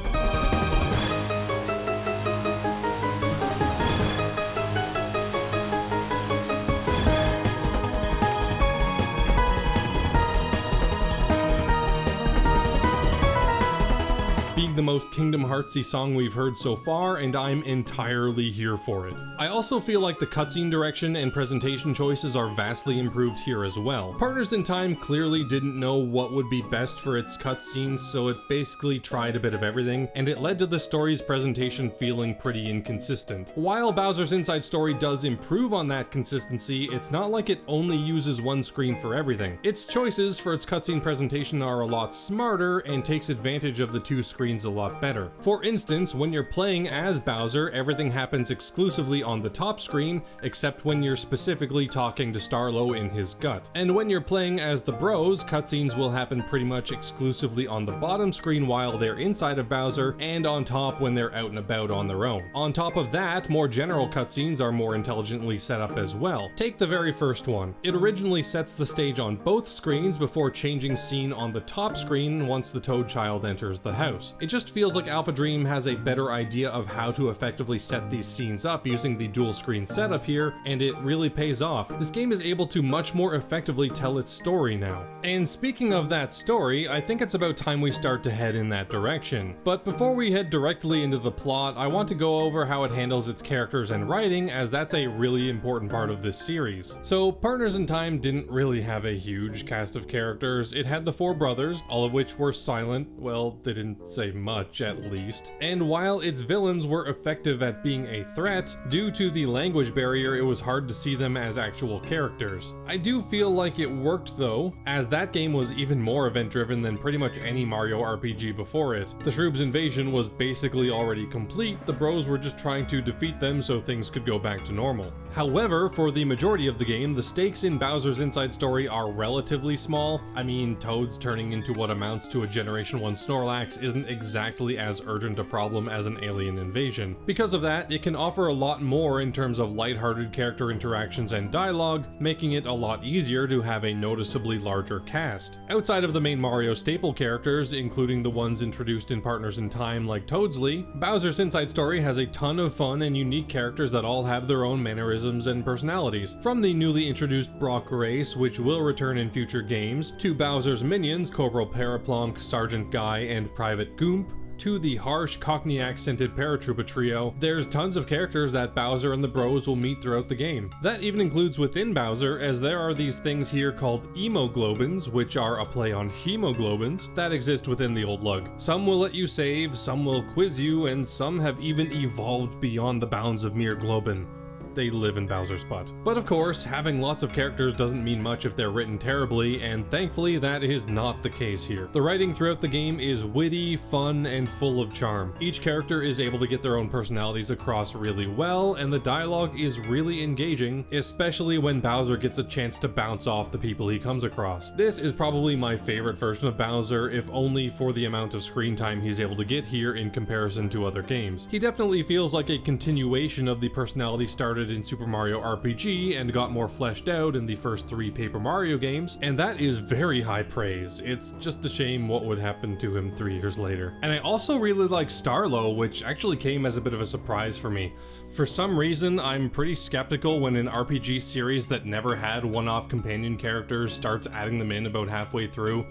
being the most Kingdom Heartsy song we've heard so far, and I'm entirely here for it. I also feel like the cutscene direction and presentation choices are vastly improved here as well. Partners in Time clearly didn't know what would be best for its cutscenes, so it basically tried a bit of everything, and it led to the story's presentation feeling pretty inconsistent. While Bowser's Inside Story does improve on that consistency, it's not like it only uses one screen for everything. Its choices for its cutscene presentation are a lot smarter and takes advantage of the two screens a lot better. For instance, when you're playing as Bowser, everything happens exclusively on the top screen, except when you're specifically talking to Starlo in his gut. And when you're playing as the Bros, cutscenes will happen pretty much exclusively on the bottom screen while they're inside of Bowser, and on top when they're out and about on their own. On top of that, more general cutscenes are more intelligently set up as well. Take the very first one. It originally sets the stage on both screens before changing scene on the top screen once the Toad Child enters the house. It just feels like Alphadream has a better idea of how to effectively set these scenes up using the dual screen setup here, and it really pays off. This game is able to much more effectively tell its story now. And speaking of that story, I think it's about time we start to head in that direction. But before we head directly into the plot, I want to go over how it handles its characters and writing, as that's a really important part of this series. So Partners in Time didn't really have a huge cast of characters. It had the four brothers, all of which were silent. Well, they didn't say much at least. And while its villains were effective at being a threat, due to the language barrier it was hard to see them as actual characters. I do feel like it worked though, as that game was even more event driven than pretty much any Mario RPG before it. The Shroob's invasion was basically already complete, the Bros were just trying to defeat them so things could go back to normal. However, for the majority of the game, the stakes in Bowser's Inside Story are relatively small. I mean, Toad's turning into what amounts to a Generation 1 Snorlax isn't exactly as urgent a problem as an alien invasion. Because of that, it can offer a lot more in terms of lighthearted character interactions and dialogue, making it a lot easier to have a noticeably larger cast. Outside of the main Mario staple characters, including the ones introduced in Partners in Time like Toadsley, Bowser's Inside Story has a ton of fun and unique characters that all have their own mannerisms and personalities. From the newly introduced Brock race, which will return in future games, to Bowser's minions, Corporal Paraplonk, Sergeant Guy, and Private Goomp, to the harsh Cockney-accented Paratroopa trio, there's tons of characters that Bowser and the Bros will meet throughout the game. That even includes within Bowser, as there are these things here called Emoglobins, which are a play on hemoglobins, that exist within the old lug. Some will let you save, some will quiz you, and some have even evolved beyond the bounds of mere globin. They live in Bowser's butt. But of course, having lots of characters doesn't mean much if they're written terribly, and thankfully that is not the case here. The writing throughout the game is witty, fun, and full of charm. Each character is able to get their own personalities across really well, and the dialogue is really engaging, especially when Bowser gets a chance to bounce off the people he comes across. This is probably my favorite version of Bowser, if only for the amount of screen time he's able to get here in comparison to other games. He definitely feels like a continuation of the personality started in Super Mario RPG and got more fleshed out in the first 3 Paper Mario games, and that is very high praise. It's just a shame what would happen to him 3 years later. And I also really like Starlo, which actually came as a bit of a surprise for me. For some reason, I'm pretty skeptical when an RPG series that never had one-off companion characters starts adding them in about halfway through.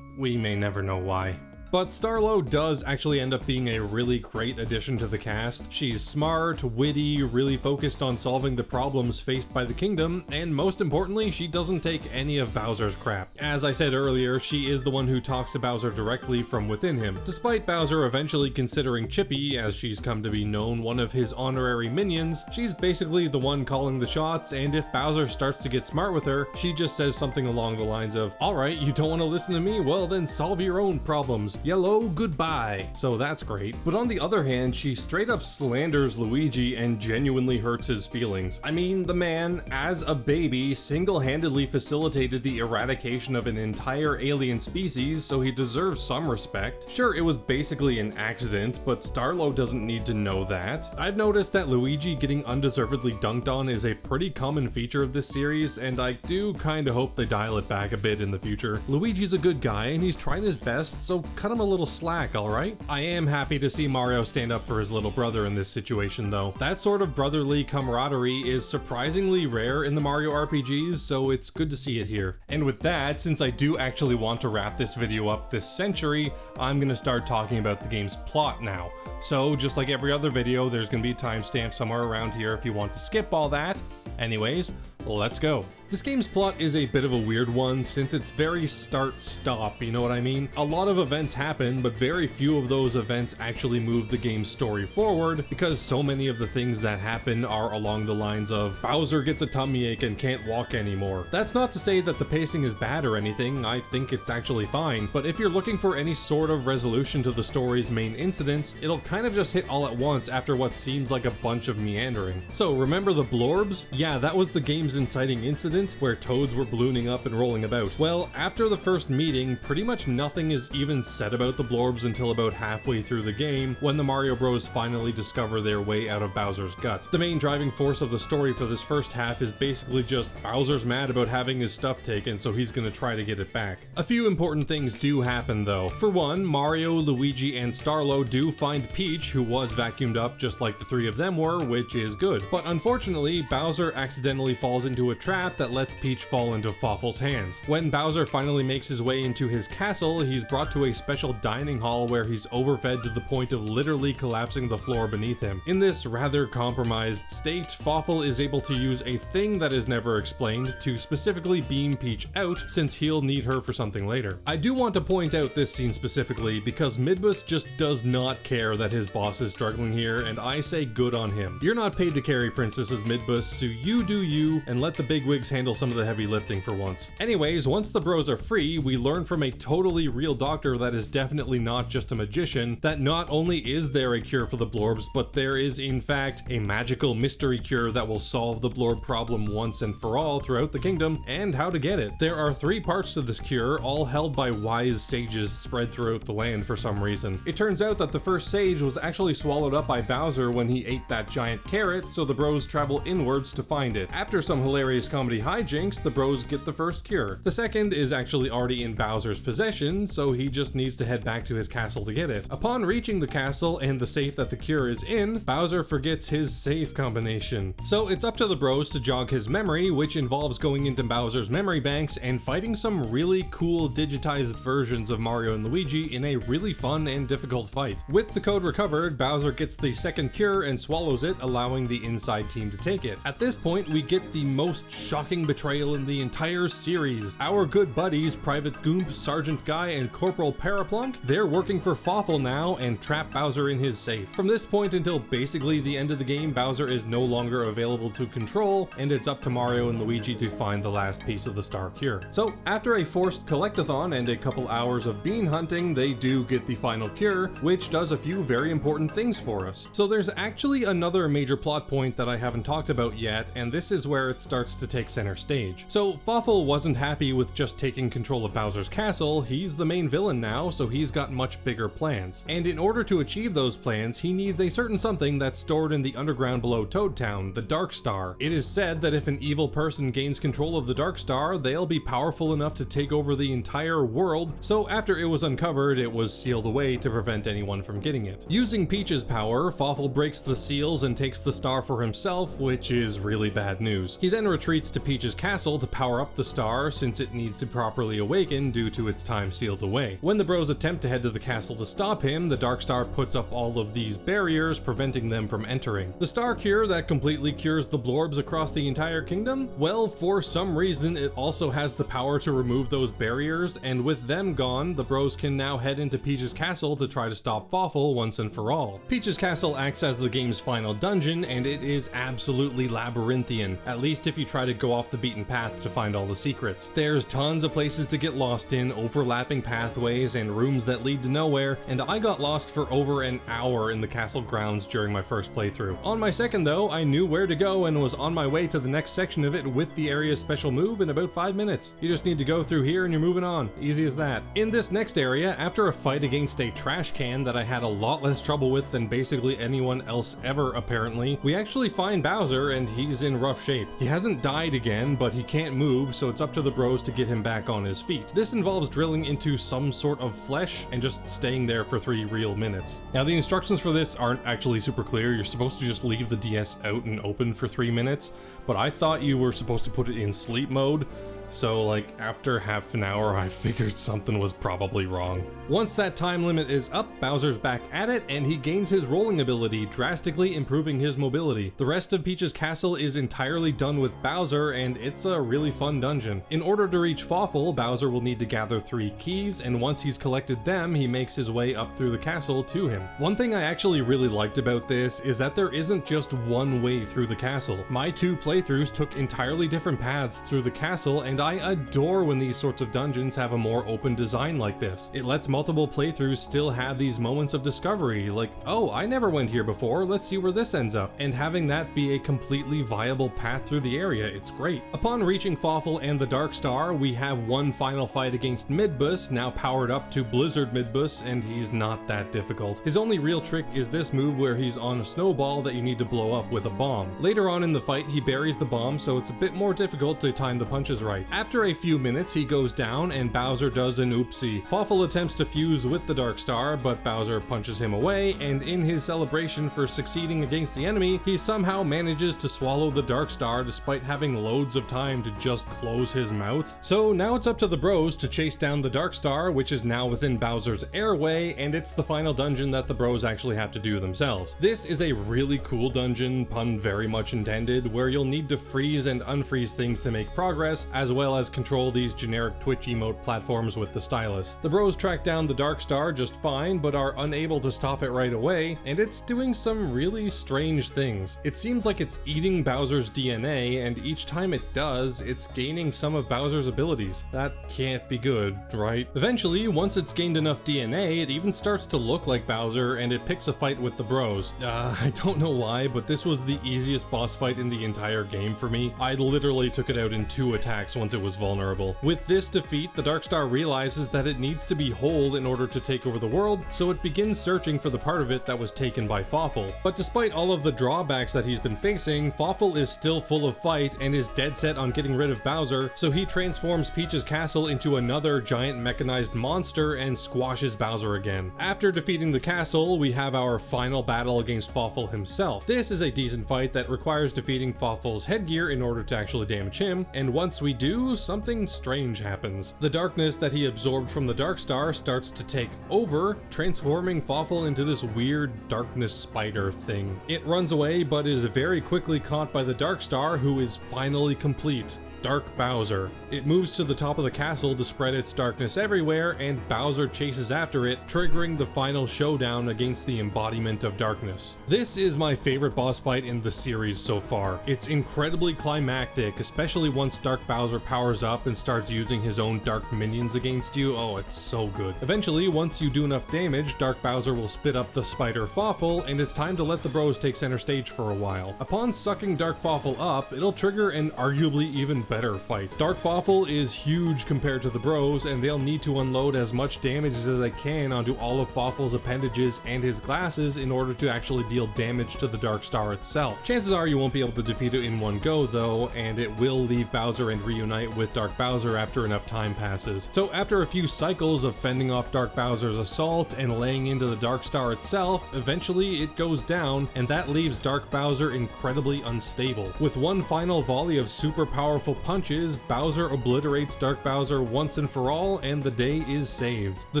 We may never know why. But Starlo does actually end up being a really great addition to the cast. She's smart, witty, really focused on solving the problems faced by the kingdom, and most importantly, she doesn't take any of Bowser's crap. As I said earlier, she is the one who talks to Bowser directly from within him. Despite Bowser eventually considering Chippy, as she's come to be known, one of his honorary minions, she's basically the one calling the shots, and if Bowser starts to get smart with her, she just says something along the lines of, "Alright, you don't want to listen to me? Well then solve your own problems." says, "Yellow, goodbye." So that's great. But on the other hand, she straight up slanders Luigi and genuinely hurts his feelings. I mean, the man, as a baby, single-handedly facilitated the eradication of an entire alien species, so he deserves some respect. Sure, it was basically an accident, but Starlo doesn't need to know that. I've noticed that Luigi getting undeservedly dunked on is a pretty common feature of this series, and I do kinda hope they dial it back a bit in the future. Luigi's a good guy, and he's trying his best, so cut him a little slack, alright? I am happy to see Mario stand up for his little brother in this situation though. That sort of brotherly camaraderie is surprisingly rare in the Mario RPGs, so it's good to see it here. And with that, since I do actually want to wrap this video up this century, I'm gonna start talking about the game's plot now. So, just like every other video, there's gonna be a timestamp somewhere around here if you want to skip all that. Anyways, let's go. This game's plot is a bit of a weird one since it's very start-stop, you know what I mean? A lot of events happen, but very few of those events actually move the game's story forward because so many of the things that happen are along the lines of Bowser gets a tummy ache and can't walk anymore. That's not to say that the pacing is bad or anything, I think it's actually fine, but if you're looking for any sort of resolution to the story's main incidents, it'll kind of just hit all at once after what seems like a bunch of meandering. So remember the blorbs? Yeah, that was the game's inciting incident where toads were ballooning up and rolling about. Well, after the first meeting, pretty much nothing is even said about the blorbs until about halfway through the game, when the Mario Bros finally discover their way out of Bowser's gut. The main driving force of the story for this first half is basically just Bowser's mad about having his stuff taken, so he's gonna try to get it back. A few important things do happen though. For one, Mario, Luigi, and Starlo do find Peach, who was vacuumed up just like the three of them were, which is good. But unfortunately, Bowser accidentally falls into a trap that lets Peach fall into Fawful's hands. When Bowser finally makes his way into his castle, he's brought to a special dining hall where he's overfed to the point of literally collapsing the floor beneath him. In this rather compromised state, Fawful is able to use a thing that is never explained to specifically beam Peach out, since he'll need her for something later. I do want to point out this scene specifically because Midbus just does not care that his boss is struggling here, and I say good on him. You're not paid to carry Princess's Midbus, so you do you, and let the bigwigs handle some of the heavy lifting for once. Anyways, once the bros are free, we learn from a totally real doctor that is definitely not just a magician, that not only is there a cure for the blorbs, but there is in fact a magical mystery cure that will solve the blorb problem once and for all throughout the kingdom, and how to get it. There are 3 parts to this cure, all held by wise sages spread throughout the land for some reason. It turns out that the first sage was actually swallowed up by Bowser when he ate that giant carrot, so the bros travel inwards to find it. After some hilarious comedy hijinks, the bros get the first cure. The second is actually already in Bowser's possession, so he just needs to head back to his castle to get it. Upon reaching the castle and the safe that the cure is in, Bowser forgets his safe combination. So it's up to the bros to jog his memory, which involves going into Bowser's memory banks and fighting some really cool digitized versions of Mario and Luigi in a really fun and difficult fight. With the code recovered, Bowser gets the second cure and swallows it, allowing the inside team to take it. At this point, we get the most shocking betrayal in the entire series. Our good buddies, Private Goomp, Sergeant Guy, and Corporal Paraplunk, they're working for Fawful now and trap Bowser in his safe. From this point until basically the end of the game, Bowser is no longer available to control, and it's up to Mario and Luigi to find the last piece of the star cure. So, after a forced collectathon and a couple hours of bean hunting, they do get the final cure, which does a few very important things for us. So there's actually another major plot point that I haven't talked about yet, and this is where it starts to take center stage. So Fawful wasn't happy with just taking control of Bowser's castle. He's the main villain now, so he's got much bigger plans. And in order to achieve those plans, he needs a certain something that's stored in the underground below Toad Town, the Dark Star. It is said that if an evil person gains control of the Dark Star, they'll be powerful enough to take over the entire world, so after it was uncovered, it was sealed away to prevent anyone from getting it. Using Peach's power, Fawful breaks the seals and takes the star for himself, which is really bad news. He then retreats to Peach's castle to power up the star, since it needs to properly awaken due to its time sealed away. When the bros attempt to head to the castle to stop him, the Dark Star puts up all of these barriers, preventing them from entering. The star cure that completely cures the blorbs across the entire kingdom? Well, for some reason, it also has the power to remove those barriers, and with them gone, the bros can now head into Peach's castle to try to stop Fawful once and for all. Peach's castle acts as the game's final dungeon, and it is absolutely labyrinthian. At least least if you try to go off the beaten path to find all the secrets. There's tons of places to get lost in, overlapping pathways and rooms that lead to nowhere, and I got lost for over an hour in the castle grounds during my first playthrough. On my second though, I knew where to go and was on my way to the next section of it with the area's special move in about 5 minutes. You just need to go through here and you're moving on. Easy as that. In this next area, after a fight against a trash can that I had a lot less trouble with than basically anyone else ever apparently, we actually find Bowser and he's in rough shape. He hasn't died again, but he can't move, so it's up to the bros to get him back on his feet. This involves drilling into some sort of flesh and just staying there for 3 real minutes. Now the instructions for this aren't actually super clear. You're supposed to just leave the DS out and open for 3 minutes, but I thought you were supposed to put it in sleep mode. So like after half an hour I figured something was probably wrong. Once that time limit is up, Bowser's back at it and he gains his rolling ability, drastically improving his mobility. The rest of Peach's castle is entirely done with Bowser and it's a really fun dungeon. In order to reach Fawful, Bowser will need to gather 3 keys, and once he's collected them, he makes his way up through the castle to him. One thing I actually really liked about this is that there isn't just one way through the castle. My 2 playthroughs took entirely different paths through the castle, and I adore when these sorts of dungeons have a more open design like this. It lets multiple playthroughs still have these moments of discovery, like, oh, I never went here before, let's see where this ends up, and having that be a completely viable path through the area, it's great. Upon reaching Fawful and the Dark Star, we have one final fight against Midbus, now powered up to Blizzard Midbus, and he's not that difficult. His only real trick is this move where he's on a snowball that you need to blow up with a bomb. Later on in the fight, he buries the bomb, so it's a bit more difficult to time the punches right. After a few minutes, he goes down and Bowser does an oopsie. Fawful attempts to fuse with the Dark Star, but Bowser punches him away, and in his celebration for succeeding against the enemy, he somehow manages to swallow the Dark Star despite having loads of time to just close his mouth. So now it's up to the bros to chase down the Dark Star, which is now within Bowser's airway, and it's the final dungeon that the bros actually have to do themselves. This is a really cool dungeon, pun very much intended, where you'll need to freeze and unfreeze things to make progress, as well as control these generic Twitch emote platforms with the stylus. The bros track down the Dark Star just fine, but are unable to stop it right away, and it's doing some really strange things. It seems like it's eating Bowser's DNA, and each time it does, it's gaining some of Bowser's abilities. That can't be good, right? Eventually, once it's gained enough DNA, it even starts to look like Bowser, and it picks a fight with the bros. I don't know why, but this was the easiest boss fight in the entire game for me. I literally took it out in 2 attacks once it was vulnerable. With this defeat, the Dark Star realizes that it needs to be whole in order to take over the world, so it begins searching for the part of it that was taken by Fawful. But despite all of the drawbacks that he's been facing, Fawful is still full of fight and is dead set on getting rid of Bowser, so he transforms Peach's castle into another giant mechanized monster and squashes Bowser again. After defeating the castle, we have our final battle against Fawful himself. This is a decent fight that requires defeating Fawful's headgear in order to actually damage him, and once we do, something strange happens. The darkness that he absorbed from the Dark Star starts to take over, transforming Fawful into this weird darkness spider thing. It runs away, but is very quickly caught by the Dark Star, who is finally complete. Dark Bowser. It moves to the top of the castle to spread its darkness everywhere, and Bowser chases after it, triggering the final showdown against the embodiment of darkness. This is my favorite boss fight in the series so far. It's incredibly climactic, especially once Dark Bowser powers up and starts using his own dark minions against you. Oh, it's so good. Eventually, once you do enough damage, Dark Bowser will spit up the spider Fawful, and it's time to let the bros take center stage for a while. Upon sucking Dark Fawful up, it'll trigger an arguably even better fight. Dark Fawful is huge compared to the bros, and they'll need to unload as much damage as they can onto all of Fawful's appendages and his glasses in order to actually deal damage to the Dark Star itself. Chances are you won't be able to defeat it in one go though, and it will leave Bowser and reunite with Dark Bowser after enough time passes. So after a few cycles of fending off Dark Bowser's assault and laying into the Dark Star itself, eventually it goes down, and that leaves Dark Bowser incredibly unstable. With one final volley of super powerful punches, Bowser obliterates Dark Bowser once and for all, and the day is saved. The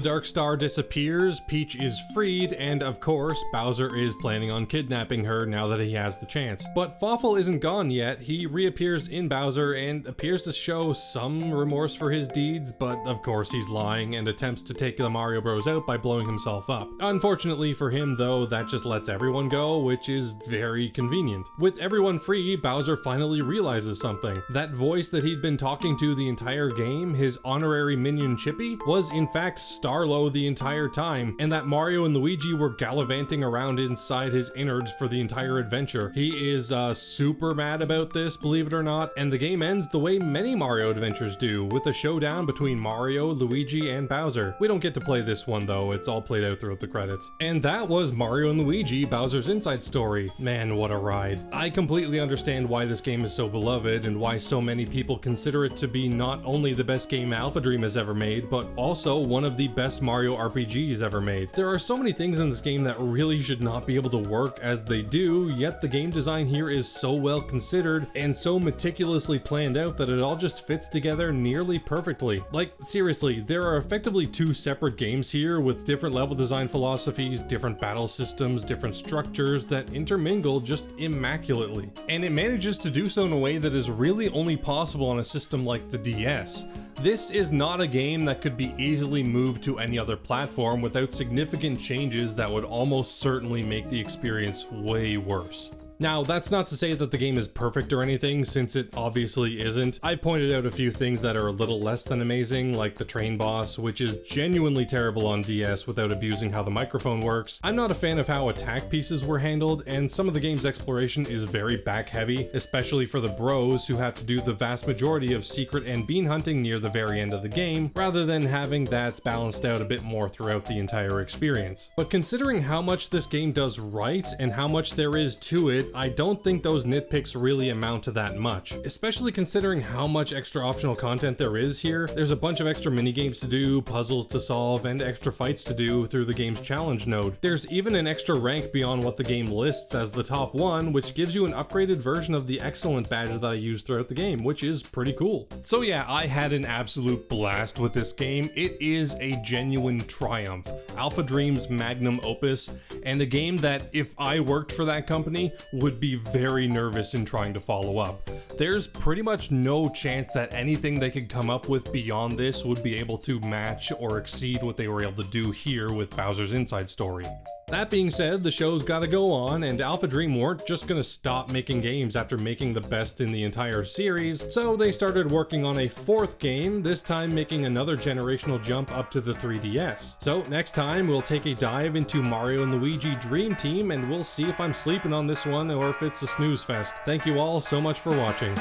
Dark Star disappears, Peach is freed, and of course, Bowser is planning on kidnapping her now that he has the chance. But Fawful isn't gone yet. He reappears in Bowser and appears to show some remorse for his deeds, but of course he's lying and attempts to take the Mario Bros out by blowing himself up. Unfortunately for him though, that just lets everyone go, which is very convenient. With everyone free, Bowser finally realizes something. That voice that he'd been talking to the entire game, his honorary minion Chippy, was in fact Starlo the entire time, and that Mario and Luigi were gallivanting around inside his innards for the entire adventure. He is super mad about this, believe it or not, and the game ends the way many Mario adventures do, with a showdown between Mario, Luigi, and Bowser. We don't get to play this one though, it's all played out throughout the credits. And that was Mario and Luigi, Bowser's Inside Story. Man, what a ride. I completely understand why this game is so beloved and why so many people consider it to be not only the best game Alphadream has ever made, but also one of the best Mario RPGs ever made. There are so many things in this game that really should not be able to work as they do, yet the game design here is so well considered and so meticulously planned out that it all just fits together nearly perfectly. Like, seriously, there are effectively two separate games here with different level design philosophies, different battle systems, different structures that intermingle just immaculately. And it manages to do so in a way that is really only possible on a system like the DS. This is not a game that could be easily moved to any other platform without significant changes that would almost certainly make the experience way worse. Now, that's not to say that the game is perfect or anything, since it obviously isn't. I pointed out a few things that are a little less than amazing, like the train boss, which is genuinely terrible on DS without abusing how the microphone works. I'm not a fan of how attack pieces were handled, and some of the game's exploration is very back-heavy, especially for the bros who have to do the vast majority of secret and bean hunting near the very end of the game, rather than having that balanced out a bit more throughout the entire experience. But considering how much this game does right, and how much there is to it, I don't think those nitpicks really amount to that much, especially considering how much extra optional content there is here. There's a bunch of extra minigames to do, puzzles to solve, and extra fights to do through the game's challenge node. There's even an extra rank beyond what the game lists as the top one, which gives you an upgraded version of the excellent badge that I used throughout the game, which is pretty cool. So yeah, I had an absolute blast with this game. It is a genuine triumph, Alphadream's magnum opus, and a game that, if I worked for that company, would be very nervous in trying to follow up. There's pretty much no chance that anything they could come up with beyond this would be able to match or exceed what they were able to do here with Bowser's Inside Story. That being said, the show's gotta go on, and Alphadream weren't just gonna stop making games after making the best in the entire series, so they started working on a fourth game, this time making another generational jump up to the 3DS. So next time, we'll take a dive into Mario and Luigi Dream Team, and we'll see if I'm sleeping on this one or if it's a snooze fest. Thank you all so much for watching.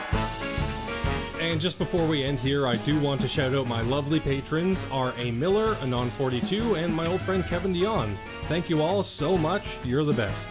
And just before we end here, I do want to shout out my lovely patrons, R.A. Miller, Anon42, and my old friend Kevin Dion. Thank you all so much, you're the best.